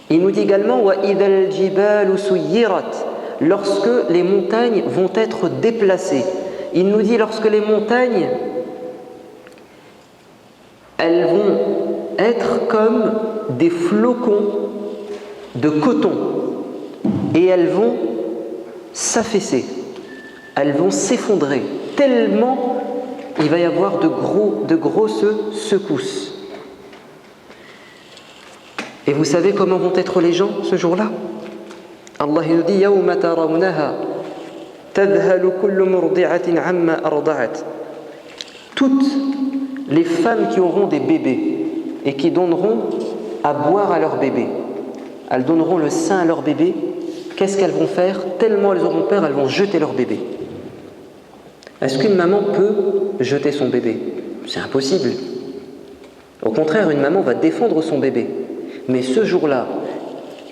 Il nous dit également وَإِذَا الْجِبَالُ سُيِّرَتْ. Lorsque les montagnes vont être déplacées. Il nous dit lorsque les montagnes, elles vont être comme des flocons de coton et elles vont s'affaisser. Elles vont s'effondrer, tellement il va y avoir de grosses secousses. Et vous savez comment vont être les gens ce jour-là? Allah nous dit يَوْمَ تَرَوْنَهَا تَذْهَلُ كُلُّ مُرْضِعَةٍ عَمَّا أَرْضَعَتْ. Toutes les femmes qui auront des bébés et qui donneront à boire à leur bébé, elles donneront le sein à leur bébé, qu'est-ce qu'elles vont faire? Tellement elles auront peur, elles vont jeter leur bébé. Est-ce qu'une maman peut jeter son bébé? C'est impossible. Au contraire, une maman va défendre son bébé. Mais ce jour-là,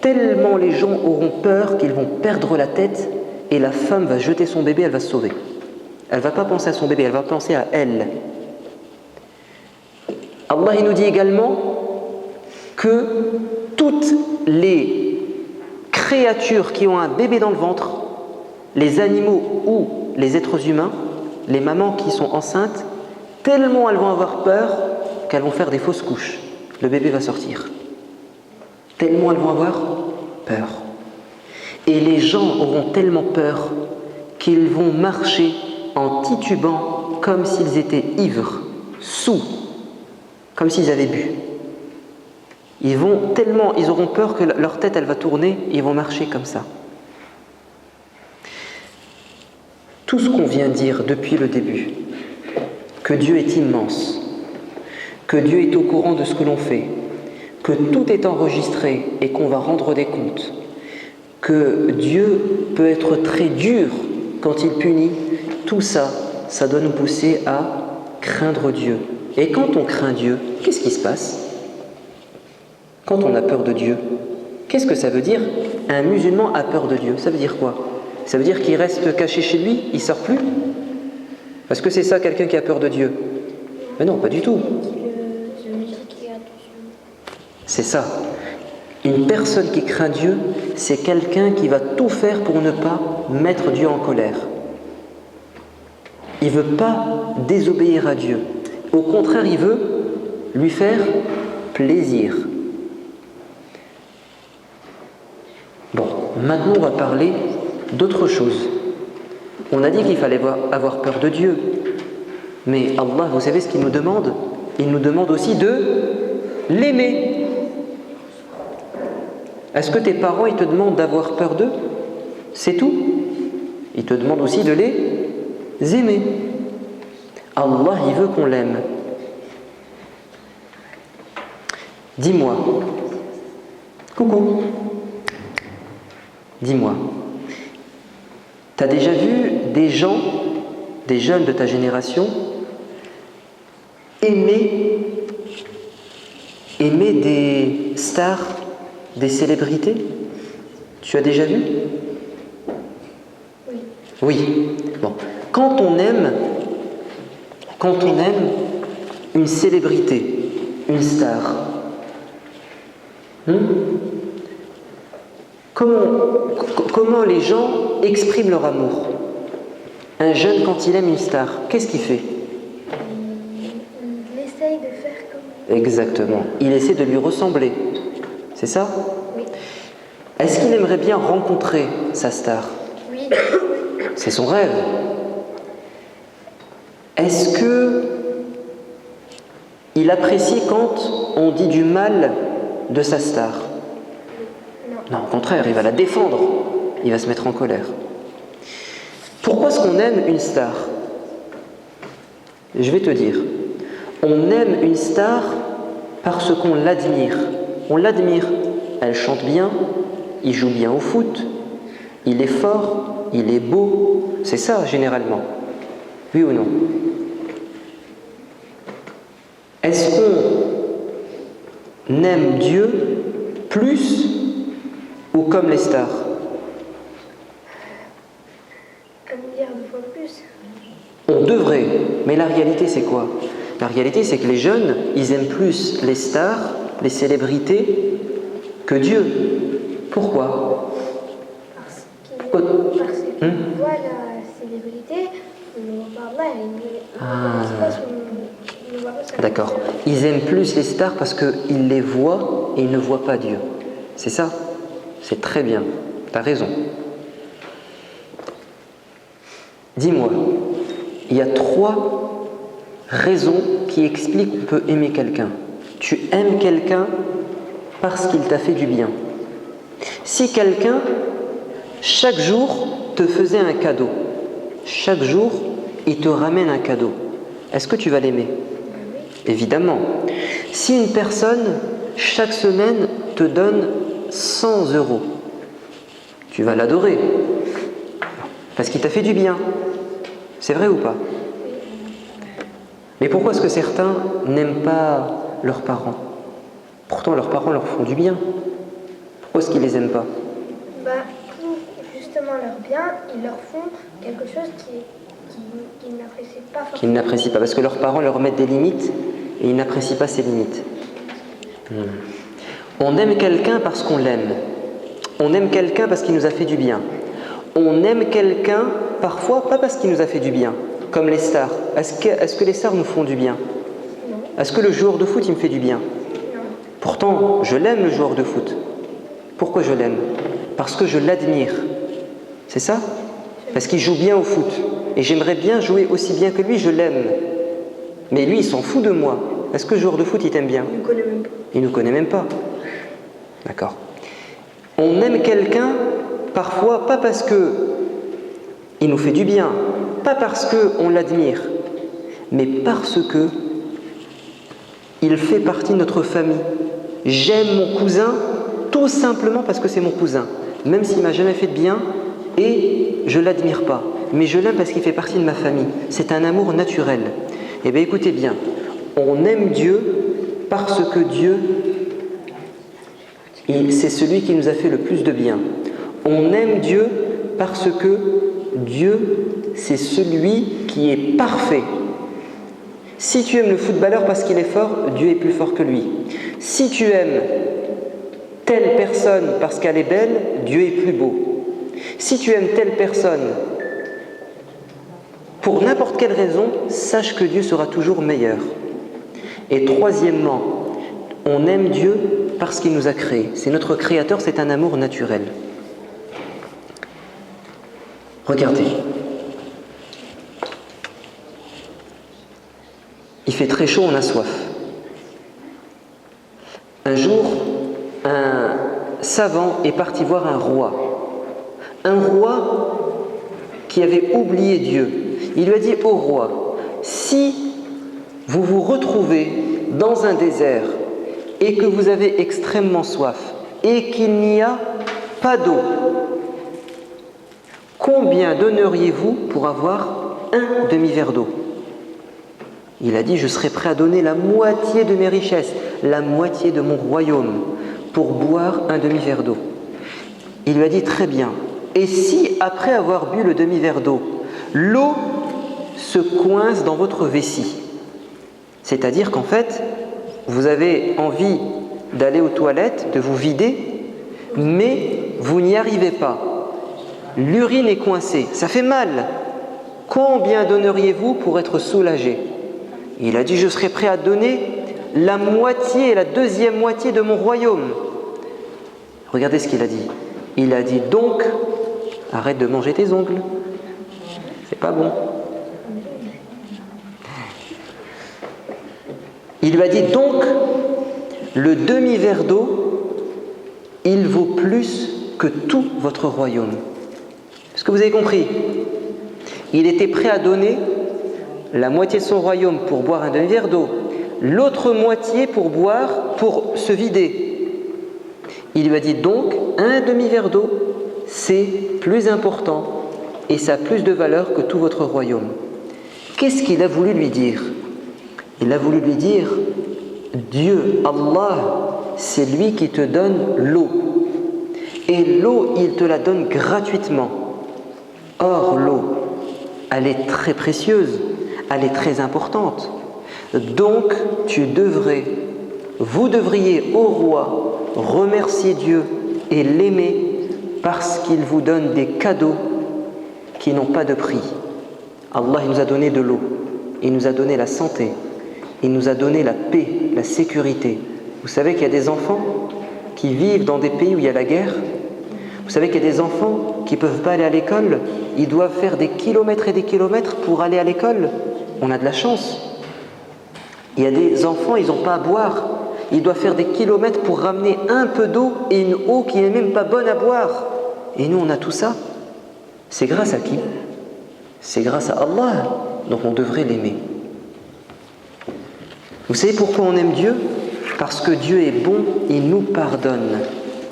tellement les gens auront peur qu'ils vont perdre la tête et la femme va jeter son bébé, elle va se sauver. Elle ne va pas penser à son bébé, elle va penser à elle. Allah il nous dit également que toutes les créatures qui ont un bébé dans le ventre, les animaux ou les êtres humains, les mamans qui sont enceintes, tellement elles vont avoir peur qu'elles vont faire des fausses couches. Le bébé va sortir. Tellement elles vont avoir peur. Et les gens auront tellement peur qu'ils vont marcher en titubant comme s'ils étaient ivres, saouls, comme s'ils avaient bu. Ils auront peur que leur tête elle va tourner et ils vont marcher comme ça. Tout ce qu'on vient dire depuis le début, que Dieu est immense, que Dieu est au courant de ce que l'on fait, que tout est enregistré et qu'on va rendre des comptes, que Dieu peut être très dur quand il punit, tout ça, ça doit nous pousser à craindre Dieu. Et quand on craint Dieu, qu'est-ce qui se passe? Quand on a peur de Dieu, qu'est-ce que ça veut dire? Un musulman a peur de Dieu, ça veut dire quoi? Ça veut dire qu'il reste caché chez lui, il ne sort plus? Est-ce que c'est ça quelqu'un qui a peur de Dieu? Mais non, pas du tout. C'est ça. Une personne qui craint Dieu, c'est quelqu'un qui va tout faire pour ne pas mettre Dieu en colère. Il ne veut pas désobéir à Dieu. Au contraire, il veut lui faire plaisir. Bon, maintenant on va parler d'autre chose. On a dit qu'il fallait avoir peur de Dieu. Mais Allah, vous savez ce qu'il nous demande? Il nous demande aussi de l'aimer. Est-ce que tes parents, ils te demandent d'avoir peur d'eux? C'est tout. Ils te demandent aussi de les aimer. Allah, il veut qu'on l'aime. Dis-moi. Coucou. Dis-moi. T'as déjà vu des gens, des jeunes de ta génération, aimer des stars, des célébrités? Tu as déjà vu? Oui. Oui. Bon. Quand on aime une célébrité, une star, comment les gens expriment leur amour? Un jeune, quand il aime une star, qu'est-ce qu'il fait? Il essaye de faire comme... Exactement. Il essaie de lui ressembler. C'est ça? Oui. Est-ce qu'il aimerait bien rencontrer sa star? Oui. C'est son rêve. Est-ce que il apprécie quand on dit du mal de sa star? Non, au contraire, il va la défendre. Il va se mettre en colère. Pourquoi est-ce qu'on aime une star? Je vais te dire. On aime une star parce qu'on l'admire. On l'admire. Elle chante bien, il joue bien au foot, il est fort, il est beau. C'est ça, généralement. Oui ou non? Est-ce qu'on aime Dieu plus ou comme les stars? Un milliard de fois plus. On devrait, mais la réalité c'est quoi? La réalité c'est que les jeunes, ils aiment plus les stars, les célébrités, que Dieu. Pourquoi? Parce qu'ils voient la célébrité, ils ne voient pas Allah, ils ne voient pas ça. D'accord. Ils aiment plus les stars parce qu'ils les voient et ils ne voient pas Dieu. C'est ça? C'est très bien. Tu as raison. Dis-moi, il y a 3 raisons qui expliquent qu'on peut aimer quelqu'un. Tu aimes quelqu'un parce qu'il t'a fait du bien. Si quelqu'un, chaque jour, te faisait un cadeau, chaque jour, il te ramène un cadeau, est-ce que tu vas l'aimer? Évidemment. Si une personne, chaque semaine, te donne 100 €, tu vas l'adorer. Parce qu'il t'a fait du bien. C'est vrai ou pas? Mais pourquoi est-ce que certains n'aiment pas leurs parents? Pourtant, leurs parents leur font du bien. Pourquoi est-ce qu'ils les aiment pas? Pour justement leur bien, ils leur font quelque chose qu'ils n'apprécient pas forcément. Qu'ils n'apprécient pas, parce que leurs parents leur mettent des limites et ils n'apprécient pas ces limites. On aime quelqu'un parce qu'on l'aime. On aime quelqu'un parce qu'il nous a fait du bien. On aime quelqu'un parfois pas parce qu'il nous a fait du bien, comme les stars. Est-ce que les stars nous font du bien? Non. Est-ce que le joueur de foot il me fait du bien? Non. Pourtant, je l'aime le joueur de foot. Pourquoi je l'aime? Parce que je l'admire. C'est ça? Parce qu'il joue bien au foot. Et j'aimerais bien jouer aussi bien que lui, je l'aime. Mais lui, il s'en fout de moi. Est-ce que le joueur de foot, il t'aime bien? Il ne connaît même pas. Il ne nous connaît même pas. D'accord. On aime quelqu'un parfois pas parce que il nous fait du bien, pas parce qu'on l'admire, mais parce que il fait partie de notre famille. J'aime mon cousin tout simplement parce que c'est mon cousin, même s'il ne m'a jamais fait de bien et je ne l'admire pas. Mais je l'aime parce qu'il fait partie de ma famille. C'est un amour naturel. Eh bien écoutez bien, on aime Dieu parce que Dieu, c'est celui qui nous a fait le plus de bien. On aime Dieu parce que Dieu, c'est celui qui est parfait. Si tu aimes le footballeur parce qu'il est fort, Dieu est plus fort que lui. Si tu aimes telle personne parce qu'elle est belle, Dieu est plus beau. Si tu aimes telle personne pour n'importe quelle raison, sache que Dieu sera toujours meilleur. Et troisièmement, on aime Dieu parce qu'il nous a créés. C'est notre Créateur, c'est un amour naturel. Regardez. Il fait très chaud, on a soif. Un jour, un savant est parti voir un roi. Un roi qui avait oublié Dieu. Il lui a dit: ô roi, si vous vous retrouvez dans un désert et que vous avez extrêmement soif et qu'il n'y a pas d'eau, combien donneriez-vous pour avoir un demi-verre d'eau? Il a dit: je serais prêt à donner la moitié de mes richesses, la moitié de mon royaume, pour boire un demi-verre d'eau. Il lui a dit: très bien. Et si, après avoir bu le demi-verre d'eau, l'eau se coince dans votre vessie, c'est-à-dire qu'en fait, vous avez envie d'aller aux toilettes, de vous vider, mais vous n'y arrivez pas. L'urine est coincée, ça fait mal. Combien donneriez-vous pour être soulagé? Il a dit: je serais prêt à donner la moitié et la deuxième moitié de mon royaume. Regardez ce qu'il a dit. Il a dit: donc, arrête de manger tes ongles. C'est pas bon. Il lui a dit: donc, le demi-verre d'eau, il vaut plus que tout votre royaume. Est-ce que vous avez compris? Il était prêt à donner la moitié de son royaume pour boire un demi-verre d'eau, l'autre moitié pour boire, pour se vider. Il lui a dit: donc, un demi-verre d'eau, c'est plus important et ça a plus de valeur que tout votre royaume. Qu'est-ce qu'il a voulu lui dire? Il a voulu lui dire: Dieu, Allah, c'est lui qui te donne l'eau. Et l'eau, il te la donne gratuitement. Or, l'eau, elle est très précieuse, elle est très importante. Donc, vous devriez, ô roi, remercier Dieu et l'aimer parce qu'il vous donne des cadeaux qui n'ont pas de prix. Allah, il nous a donné de l'eau, il nous a donné la santé, il nous a donné la paix, la sécurité. Vous savez qu'il y a des enfants qui vivent dans des pays où il y a la guerre. Vous savez qu'il y a des enfants qui ne peuvent pas aller à l'école, ils doivent faire des kilomètres et des kilomètres pour aller à l'école. On a de la chance. Il y a des enfants, ils n'ont pas à boire. Ils doivent faire des kilomètres pour ramener un peu d'eau et une eau qui n'est même pas bonne à boire. Et nous, on a tout ça. C'est grâce à qui? C'est grâce à Allah. Donc on devrait l'aimer. Vous savez pourquoi on aime Dieu? Parce que Dieu est bon, il nous pardonne.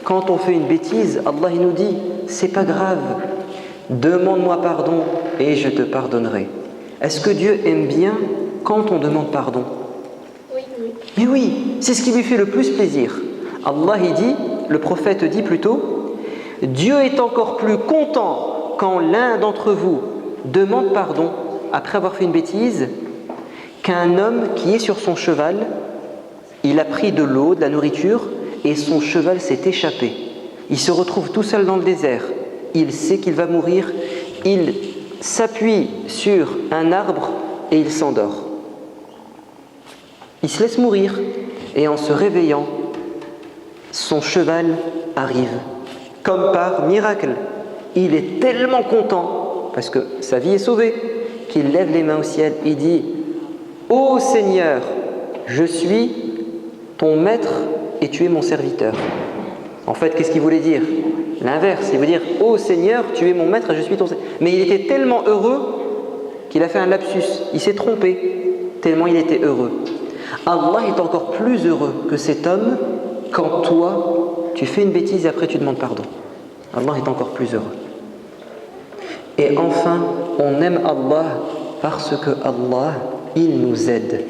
Quand on fait une bêtise, Allah il nous dit: c'est pas grave, demande-moi pardon et je te pardonnerai. Est-ce que Dieu aime bien quand on demande pardon? Oui. Mais oui, c'est ce qui lui fait le plus plaisir. Allah il dit, le prophète dit plutôt: Dieu est encore plus content quand l'un d'entre vous demande pardon après avoir fait une bêtise qu'un homme qui est sur son cheval, il a pris de l'eau, de la nourriture et son cheval s'est échappé. Il se retrouve tout seul dans le désert. Il sait qu'il va mourir. Il s'appuie sur un arbre et il s'endort. Il se laisse mourir et en se réveillant, son cheval arrive. Comme par miracle. Il est tellement content parce que sa vie est sauvée qu'il lève les mains au ciel et dit: ô Seigneur, je suis ton maître et tu es mon serviteur. En fait, qu'est-ce qu'il voulait dire? L'inverse, il veut dire « Ô Seigneur, tu es mon maître et je suis ton Seigneur ». Mais il était tellement heureux qu'il a fait un lapsus, il s'est trompé, tellement il était heureux. Allah est encore plus heureux que cet homme quand toi, tu fais une bêtise et après tu demandes pardon. Allah est encore plus heureux. Et enfin, on aime Allah parce que Allah, il nous aide.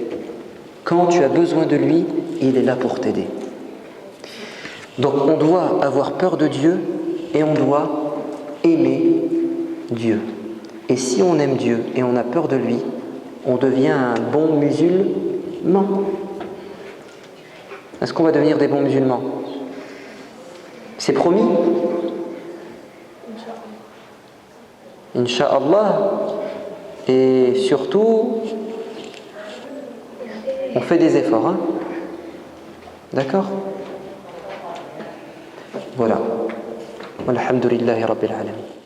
Quand tu as besoin de lui, il est là pour t'aider. Donc on doit avoir peur de Dieu et on doit aimer Dieu. Et si on aime Dieu et on a peur de lui, on devient un bon musulman. Est-ce qu'on va devenir des bons musulmans? C'est promis? Inch'Allah. Et surtout, on fait des efforts. Hein? D'accord? Voilà. Walhamdulillahi Rabbil Alamin.